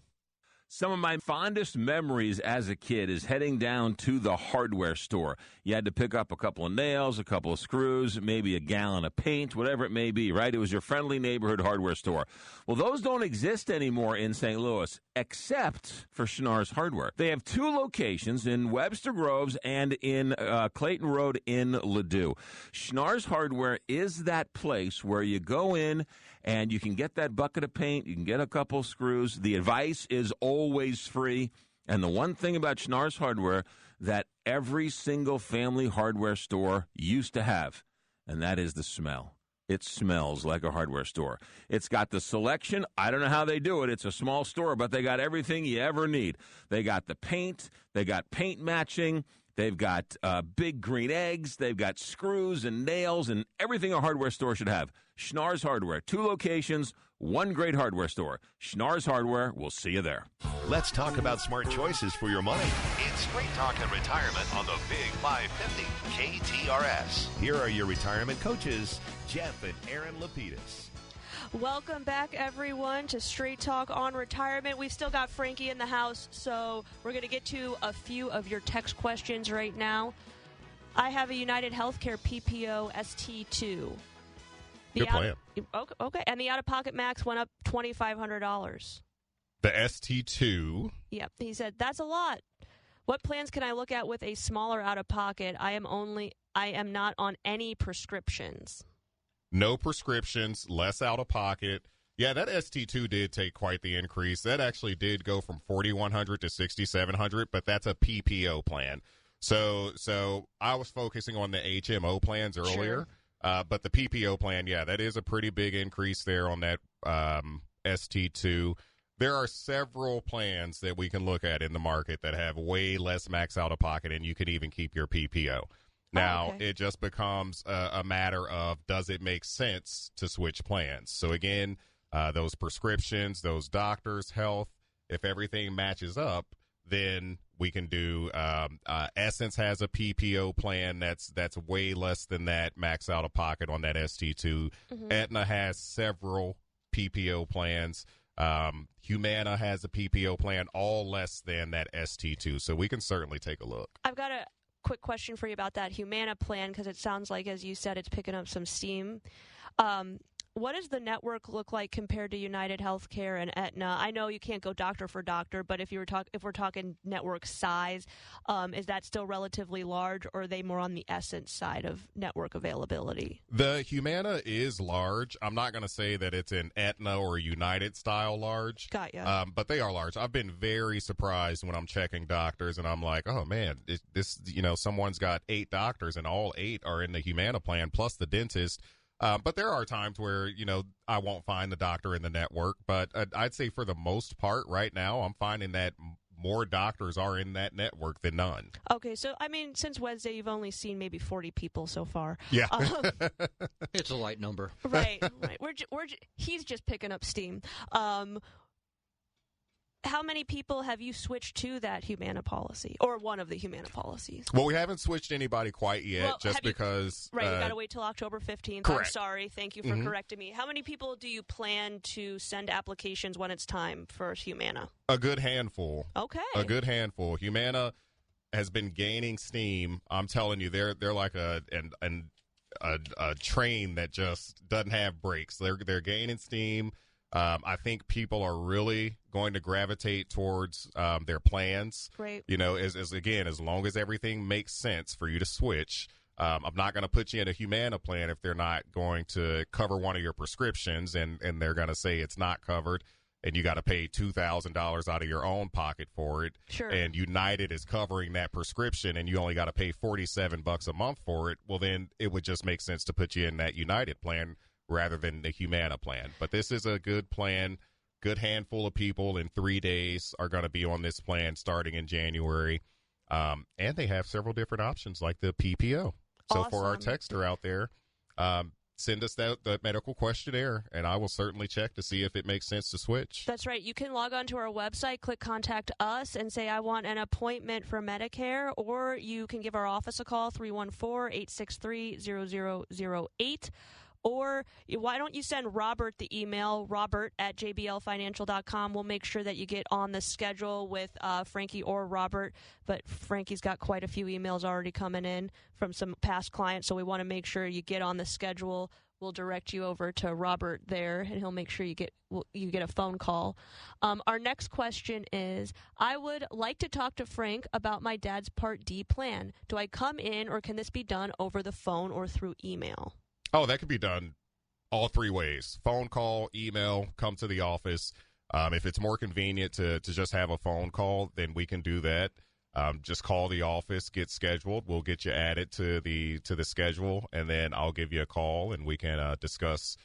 Some of my fondest memories as a kid is heading down to the hardware store. You had to pick up a couple of nails, a couple of screws, maybe a gallon of paint, whatever it may be, right? It was your friendly neighborhood hardware store. Well, those don't exist anymore in St. Louis, except for Schnarr's Hardware. They have 2 locations in Webster Groves and in Clayton Road in Ladue. Schnarr's Hardware is that place where you go in and you can get that bucket of paint. You can get a couple screws. The advice is always free. And the one thing about Schnarr's Hardware that every single family hardware store used to have, and that is the smell. It smells like a hardware store. It's got the selection. I don't know how they do it. It's a small store, but they got everything you ever need. They got the paint. They got paint matching. They've got big green eggs. They've got screws and nails and everything a hardware store should have. Schnarr's Hardware, 2 locations, 1 great hardware store. Schnarr's Hardware, we'll see you there. Let's talk about smart choices for your money. It's Straight Talk and Retirement on the Big 550 KTRS. Here are your retirement coaches, Jeff and Erin Lapidus. Welcome back, everyone, to Straight Talk on Retirement. We've still got Frankie in the house, so we're going to get to a few of your text questions right now. I have a United Healthcare PPO ST2. Good plan. Okay, and the out-of-pocket max went up $2,500. The ST2. Yep, he said, that's a lot. What plans can I look at with a smaller out-of-pocket? I am not on any prescriptions. No prescriptions, less out-of-pocket. Yeah, that ST2 did take quite the increase. That actually did go from $4,100 to $6,700, but that's a PPO plan. So I was focusing on the HMO plans earlier. Sure. But the PPO plan, yeah, that is a pretty big increase there on that ST2. There are several plans that we can look at in the market that have way less max out-of-pocket, and you could even keep your PPO. Now, It just becomes a matter of, does it make sense to switch plans? So, again, those prescriptions, those doctors, health, if everything matches up, then we can do Essence has a PPO plan that's way less than that max out of pocket on that ST2. Mm-hmm. Aetna has several PPO plans. Humana has a PPO plan, all less than that ST2. So we can certainly take a look. I've got a quick question for you about that Humana plan, because it sounds like, as you said, it's picking up some steam. What does the network look like compared to United Healthcare and Aetna? I know you can't go doctor for doctor, but if we're talking network size, is that still relatively large, or are they more on the Essence side of network availability? The Humana is large. I'm not going to say that it's an Aetna or United style large. Got ya. But they are large. I've been very surprised when I'm checking doctors, and I'm like, oh man, someone's got 8 doctors, and all 8 are in the Humana plan plus the dentist. But there are times where, I won't find the doctor in the network. But I'd say for the most part right now, I'm finding that more doctors are in that network than none. Okay, so, since Wednesday, you've only seen maybe 40 people so far. Yeah. It's a light number. Right. He's just picking up steam. How many people have you switched to that Humana policy, or one of the Humana policies? Well, we haven't switched anybody quite yet, because... Right, you got to wait till October 15th. Correct. I'm sorry. Thank you for correcting me. How many people do you plan to send applications when it's time for Humana? A good handful. Okay. A good handful. Humana has been gaining steam. I'm telling you, they're like a train that just doesn't have brakes. They're gaining steam. I think people are really going to gravitate towards their plans. Great. As long as everything makes sense for you to switch. I'm not going to put you in a Humana plan if they're not going to cover one of your prescriptions, and they're going to say it's not covered, and you got to pay $2,000 out of your own pocket for it. Sure. And United is covering that prescription, and you only got to pay $47 a month for it. Well, then it would just make sense to put you in that United plan rather than the Humana plan. But this is a good plan. Good handful of people in 3 days are going to be on this plan starting in January. And they have several different options like the PPO. So awesome. For our texter out there, send us the medical questionnaire, and I will certainly check to see if it makes sense to switch. That's right. You can log on to our website, click Contact Us, and say, I want an appointment for Medicare, or you can give our office a call, 314-863-0008. Or why don't you send Robert the email, robert@jblfinancial.com. We'll make sure that you get on the schedule with Frankie or Robert. But Frankie's got quite a few emails already coming in from some past clients, so we want to make sure you get on the schedule. We'll direct you over to Robert there, and he'll make sure you get a phone call. Our next question is, I would like to talk to Frank about my dad's Part D plan. Do I come in, or can this be done over the phone or through email? Oh, that could be done All three ways: phone call, email, come to the office. If it's more convenient to just have a phone call, then we can do that. Just call the office, get scheduled. We'll get you added to the schedule, and then I'll give you a call, and we can discuss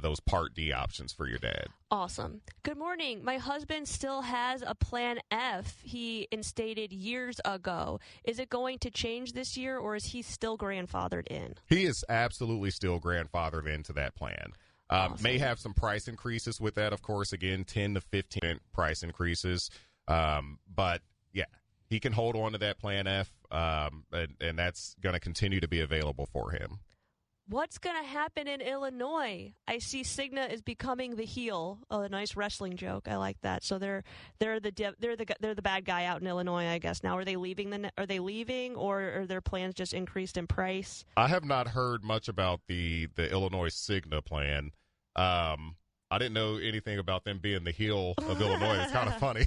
those Part D options for your dad. Awesome. Good morning. My husband still has a Plan F he instated years ago. Is it going to change this year, or is he still grandfathered in? He is absolutely still grandfathered into that plan. Awesome. May have some price increases with that, of course, again, 10 to 15 price increases. But, yeah, he can hold on to that Plan F, and that's going to continue to be available for him. What's going to happen in Illinois? I see Cigna is becoming the heel. Oh, a nice wrestling joke. I like that. So they're the bad guy out in Illinois, I guess. Now, are they leaving? Are they leaving, or are their plans just increased in price? I have not heard much about the Illinois Cigna plan. I didn't know anything about them being the heel of Illinois. It's kind of funny,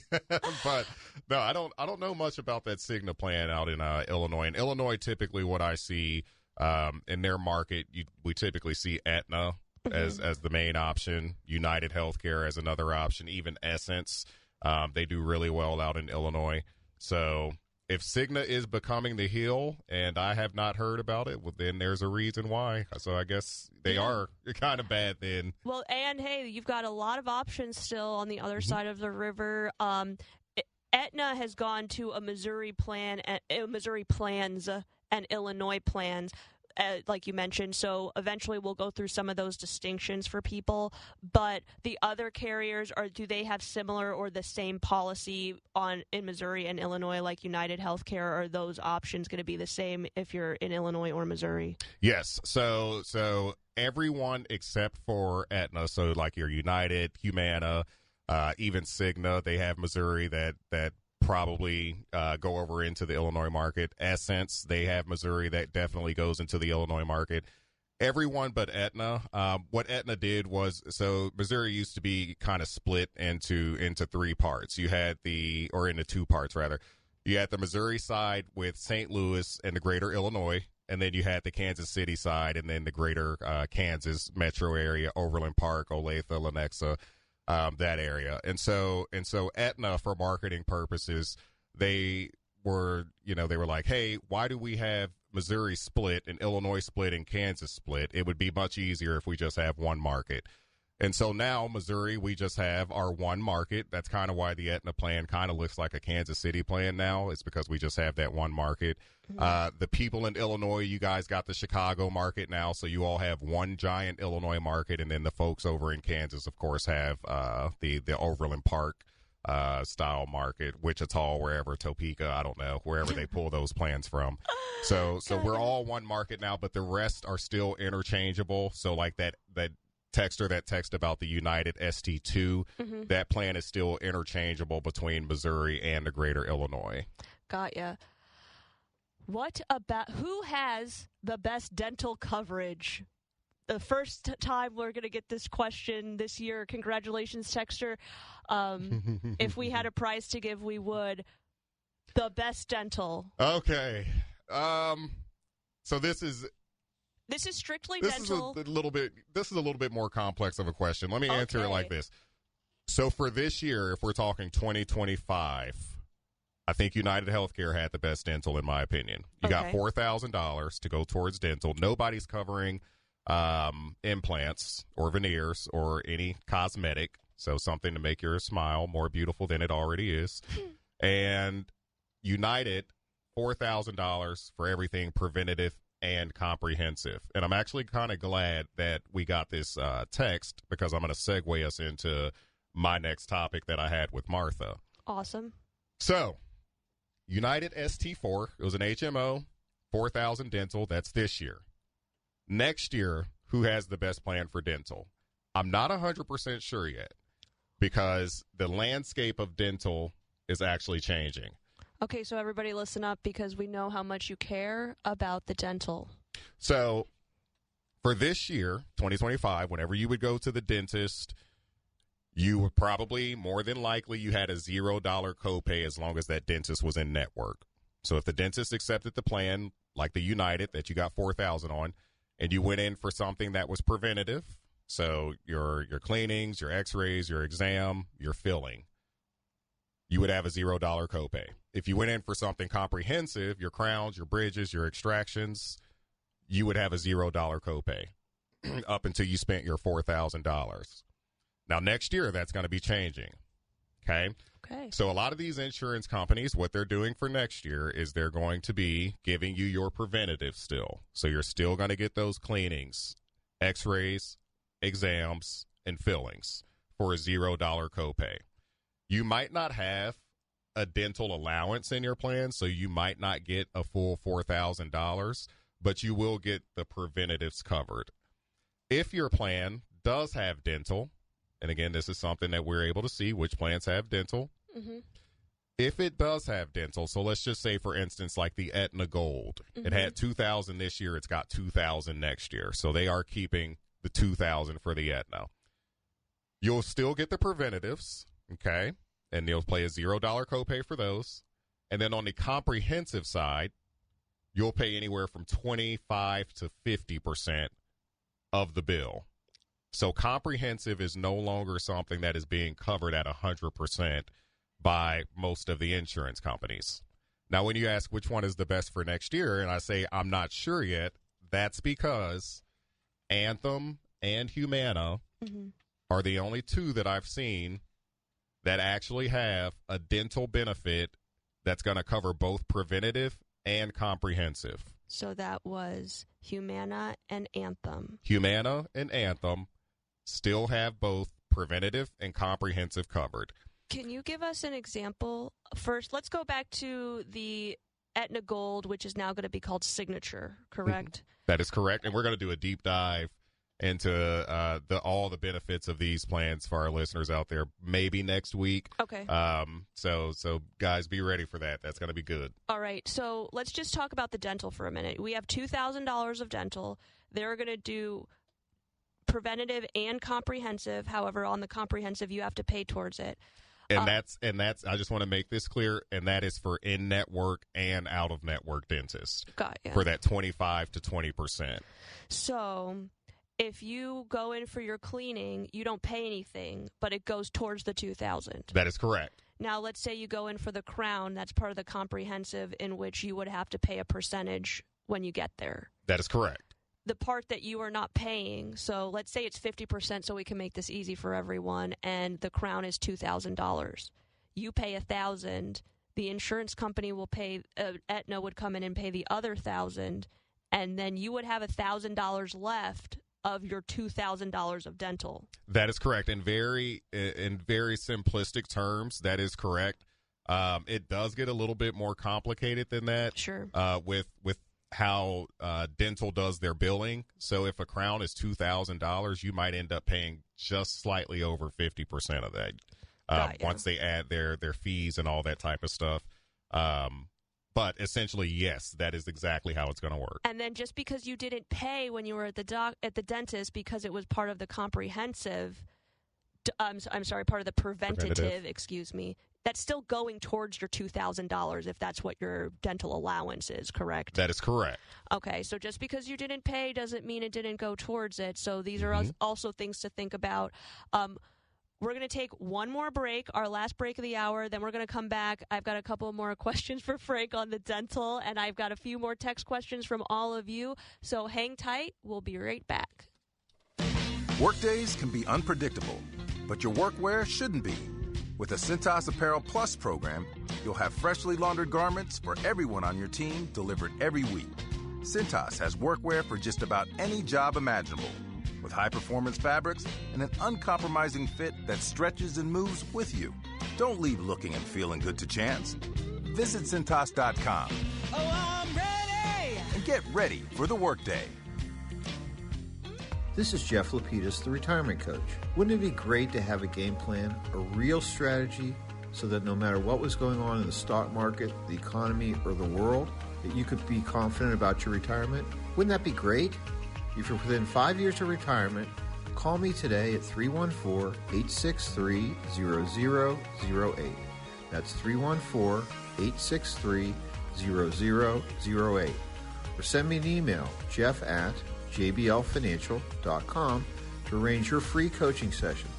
but no, I don't know much about that Cigna plan out in Illinois. In Illinois, typically, what I see. In their market, we typically see Aetna as the main option, United Healthcare as another option, even Essence. They do really well out in Illinois. So if Cigna is becoming the heel and I have not heard about it, well, then there's a reason why. So I guess they are kind of bad then. Well, and hey, you've got a lot of options still on the other side of the river. Aetna has gone to a Missouri plans and Illinois plans, like you mentioned. So eventually we'll go through some of those distinctions for people. But the other carriers, do they have similar or the same policy in Missouri and Illinois, like United Healthcare? Are those options going to be the same if you're in Illinois or Missouri? Yes. So everyone except for Aetna, so like your United, Humana, even Cigna, they have Missouri that probably go over into the Illinois market. Essence, they have Missouri that definitely goes into the Illinois market. Everyone but Aetna. What Aetna did was, so Missouri used to be kind of split into three parts. Into two parts rather. You had the Missouri side with St. Louis and the greater Illinois, and then you had the Kansas City side and then the greater Kansas metro area, Overland Park, Olathe, Lenexa. That area. And so Aetna, for marketing purposes, they were like, hey, why do we have Missouri split and Illinois split and Kansas split? It would be much easier if we just have one market. And so now Missouri, we just have our one market. That's kind of why the Aetna plan kind of looks like a Kansas City plan now. It's because we just have that one market. Mm-hmm. The people in Illinois, you guys got the Chicago market now, so you all have one giant Illinois market. And then the folks over in Kansas, of course, have the Overland Park style market, Wichita, wherever, Topeka, I don't know, wherever they pull those plans from. So we're all one market now, but the rest are still interchangeable. So like that texter that text about the United ST2, that plan is still interchangeable between Missouri and the greater Illinois. Got ya. Who has the best dental coverage? The first time we're going to get this question this year. Congratulations, texter. If we had a prize to give, we would. The best dental. Okay. So this is strictly dental. This is a little bit more complex of a question. Let me answer it like this. So for this year, if we're talking 2025, I think United Healthcare had the best dental, in my opinion. You got $4,000 to go towards dental. Nobody's covering implants or veneers or any cosmetic, so something to make your smile more beautiful than it already is. And United, $4,000 for everything preventative and comprehensive. And I'm actually kind of glad that we got this text, because I'm going to segue us into my next topic that I had with Martha. Awesome. So, United ST4, it was an HMO, 4,000 dental. That's this year. Next year, who has the best plan for dental? I'm not 100% sure yet, because the landscape of dental is actually changing. Okay, so everybody listen up, because we know how much you care about the dental. So for this year, 2025, whenever you would go to the dentist, you would probably, more than likely, you had a $0 copay as long as that dentist was in network. So if the dentist accepted the plan, like the United that you got $4,000 on, and you went in for something that was preventative, So your cleanings, your x-rays, your exam, your filling, you would have a $0 copay. If you went in for something comprehensive, your crowns, your bridges, your extractions, you would have a $0 copay up until you spent your $4,000. Now, next year, that's going to be changing. Okay. So a lot of these insurance companies, what they're doing for next year is they're going to be giving you your preventative still. So you're still going to get those cleanings, x-rays, exams, and fillings for a $0 copay. You might not have a dental allowance in your plan, so you might not get a full $4,000, but you will get the preventatives covered. If your plan does have dental, and again, this is something that we're able to see which plans have dental. Mm-hmm. If it does have dental, so let's just say, for instance, like the Aetna Gold, it had $2,000 this year, it's got $2,000 next year. So they are keeping the $2,000 for the Aetna. You'll still get the preventatives, okay? And they'll pay a $0 copay for those. And then on the comprehensive side, you'll pay anywhere from 25 to 50% of the bill. So comprehensive is no longer something that is being covered at 100% by most of the insurance companies. Now, when you ask which one is the best for next year, and I say I'm not sure yet, that's because Anthem and Humana are the only two that I've seen that actually have a dental benefit that's going to cover both preventative and comprehensive. So that was Humana and Anthem. Humana and Anthem still have both preventative and comprehensive covered. Can you give us an example? First, let's go back to the Aetna Gold, which is now going to be called Signature, correct? That is correct. And we're going to do a deep dive into all the benefits of these plans for our listeners out there, maybe next week. Okay. So guys, be ready for that. That's going to be good. All right. So let's just talk about the dental for a minute. We have $2,000 of dental. They're going to do preventative and comprehensive. However, on the comprehensive, you have to pay towards it. And that's I just want to make this clear, and that is for in-network and out-of-network dentists. Got you. For that 25 to 20%. So if you go in for your cleaning, you don't pay anything, but it goes towards the $2,000. That is correct. Now, let's say you go in for the crown. That's part of the comprehensive, in which you would have to pay a percentage when you get there. That is correct. The part that you are not paying, so let's say it's 50%, so we can make this easy for everyone, and the crown is $2,000. You pay $1,000. The insurance company will pay, Aetna would come in and pay the other $1,000, and then you would have $1,000 left of your $2,000 of dental. That is correct. In very simplistic terms, that is correct. It does get a little bit more complicated than that. Sure. With how dental does their billing. So if a crown is $2,000, you might end up paying just slightly over 50% of that once they add their fees and all that type of stuff. But essentially, yes, that is exactly how it's going to work. And then just because you didn't pay when you were at the dentist because it was part of the comprehensive, I'm sorry, part of the preventative, excuse me, that's still going towards your $2,000 if that's what your dental allowance is, correct? That is correct. Okay, so just because you didn't pay doesn't mean it didn't go towards it. So these are also things to think about. We're going to take one more break, our last break of the hour. Then we're going to come back. I've got a couple more questions for Frank on the dental, and I've got a few more text questions from all of you. So hang tight. We'll be right back. Workdays can be unpredictable, but your workwear shouldn't be. With the Cintas Apparel Plus program, you'll have freshly laundered garments for everyone on your team delivered every week. Cintas has workwear for just about any job imaginable, with high-performance fabrics and an uncompromising fit that stretches and moves with you. Don't leave looking and feeling good to chance. Visit Cintas.com. Oh, I'm ready! And get ready for the workday. This is Jeff Lapidus, the retirement coach. Wouldn't it be great to have a game plan, a real strategy, so that no matter what was going on in the stock market, the economy, or the world, that you could be confident about your retirement? Wouldn't that be great? If you're within 5 years of retirement, call me today at 314-863-0008. That's 314-863-0008. Or send me an email, jeff@jblfinancial.com, to arrange your free coaching session.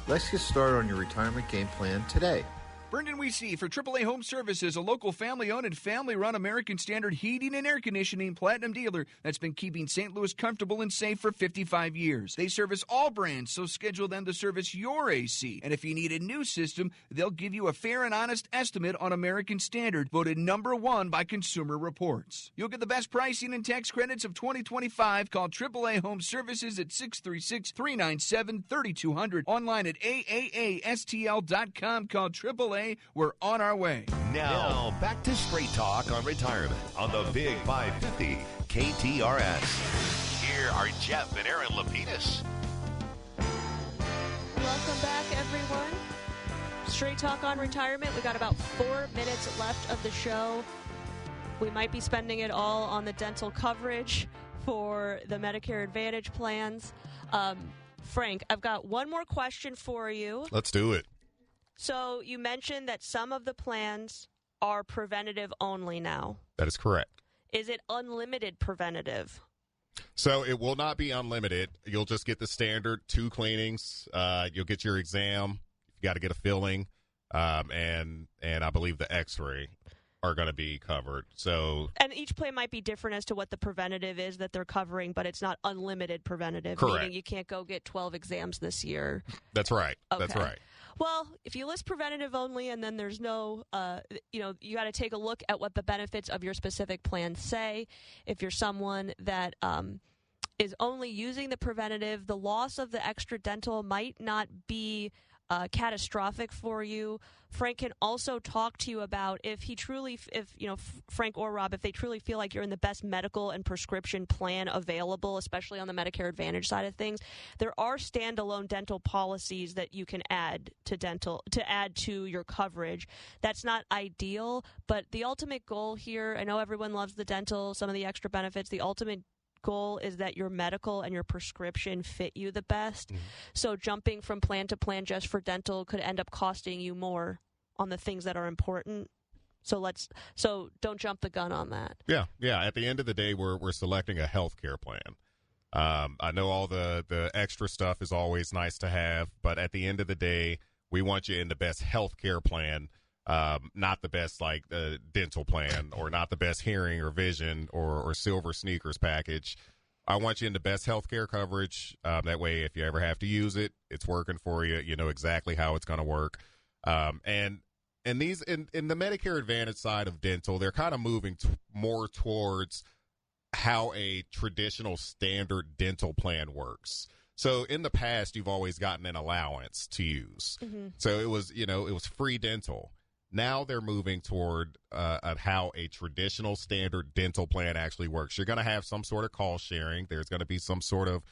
Let's get started on your retirement game plan today. Brendan Weesey for AAA Home Services, a local family-owned and family-run American Standard heating and air conditioning platinum dealer that's been keeping St. Louis comfortable and safe for 55 years. They service all brands, so schedule them to service your AC. And if you need a new system, they'll give you a fair and honest estimate on American Standard, voted #1 by Consumer Reports. You'll get the best pricing and tax credits of 2025. Call AAA Home Services at 636-397-3200. Online at AAASTL.com. Call AAA. We're on our way. Now, back to Straight Talk on Retirement on the Big 550 KTRS. Here are Jeff and Erin Lapidus. Welcome back, everyone. Straight Talk on Retirement. We got about 4 minutes left of the show. We might be spending it all on the dental coverage for the Medicare Advantage plans. Frank, I've got one more question for you. Let's do it. So you mentioned that some of the plans are preventative only now. That is correct. Is it unlimited preventative? So it will not be unlimited. You'll just get the standard 2 cleanings. You'll get your exam. You got to get a filling, and I believe the X-ray are going to be covered. So, and each plan might be different as to what the preventative is that they're covering, but it's not unlimited preventative. Correct. Meaning you can't go get 12 exams this year. That's right. Okay. That's right. Well, if you list preventative only and then there's no, you got to take a look at what the benefits of your specific plan say. If you're someone that is only using the preventative, the loss of the extra dental might not be catastrophic for you. Frank can also talk to you about if Frank or Rob, if they truly feel like you're in the best medical and prescription plan available, especially on the Medicare Advantage side of things. There are standalone dental policies that you can add to your coverage. That's not ideal, but the ultimate goal here, I know everyone loves the dental, some of the extra benefits, the ultimate goal is that your medical and your prescription fit you the best. Mm-hmm. So jumping from plan to plan just for dental could end up costing you more on the things that are important. So don't jump the gun on that. Yeah. At the end of the day, we're selecting a health care plan. I know all the extra stuff is always nice to have, but at the end of the day, we want you in the best health care plan. Not the best dental plan, or not the best hearing or vision or silver sneakers package. I want you in the best healthcare coverage. That way, if you ever have to use it, it's working for you. You know exactly how it's going to work. And these in the Medicare Advantage side of dental, they're kind of moving more towards how a traditional standard dental plan works. So in the past, you've always gotten an allowance to use. Mm-hmm. So it was free dental. Now they're moving toward how a traditional standard dental plan actually works. You're going to have some sort of cost sharing. There's going to be some sort of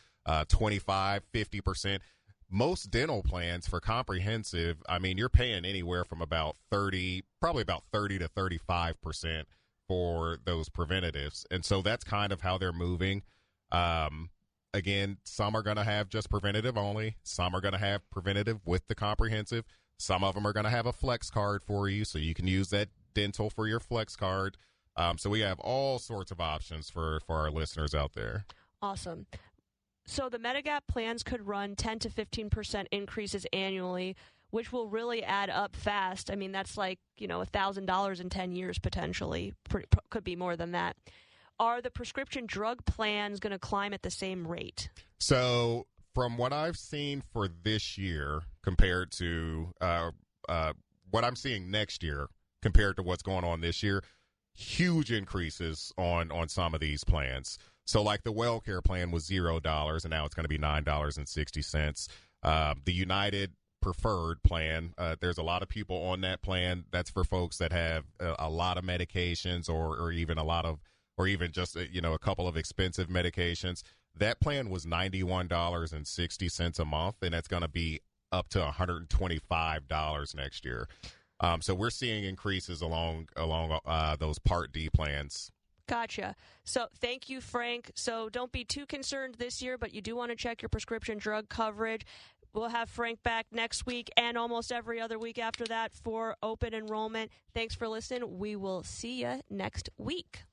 25, 50%. Most dental plans for comprehensive, I mean, you're paying anywhere from about 30 to 35% for those preventatives. And so that's kind of how they're moving. Again, some are going to have just preventative only. Some are going to have preventative with the comprehensive. Some of them are going to have a flex card for you, so you can use that dental for your flex card. So we have all sorts of options for our listeners out there. Awesome. So the Medigap plans could run 10 to 15% increases annually, which will really add up fast. I mean, that's like, $1,000 in 10 years potentially. Could be more than that. Are the prescription drug plans going to climb at the same rate? So from what I've seen for this year compared to what I'm seeing next year compared to what's going on this year, huge increases on some of these plans. So like the WellCare plan was $0, and now it's going to be $9.60. The United Preferred plan, there's a lot of people on that plan. That's for folks that have a lot of medications or even just a couple of expensive medications. That plan was $91.60 a month, and that's going to be up to $125 next year. So we're seeing increases along those Part D plans. Gotcha. So thank you, Frank. So don't be too concerned this year, but you do want to check your prescription drug coverage. We'll have Frank back next week and almost every other week after that for open enrollment. Thanks for listening. We will see you next week.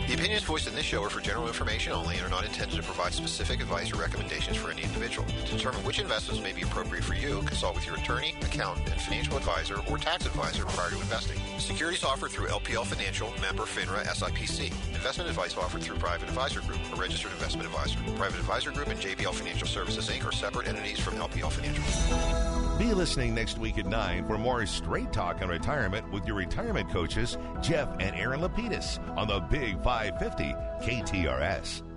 If opinions voiced in this show are for general information only and are not intended to provide specific advice or recommendations for any individual. To determine which investments may be appropriate for you, consult with your attorney, accountant, and financial advisor or tax advisor prior to investing. Securities offered through LPL Financial, member FINRA SIPC. Investment advice offered through Private Advisor Group, a registered investment advisor. Private Advisor Group and JBL Financial Services, Inc. are separate entities from LPL Financial. Be listening next week at 9 for more Straight Talk on Retirement with your retirement coaches, Jeff and Erin Lapidus, on the Big 550 KTRS.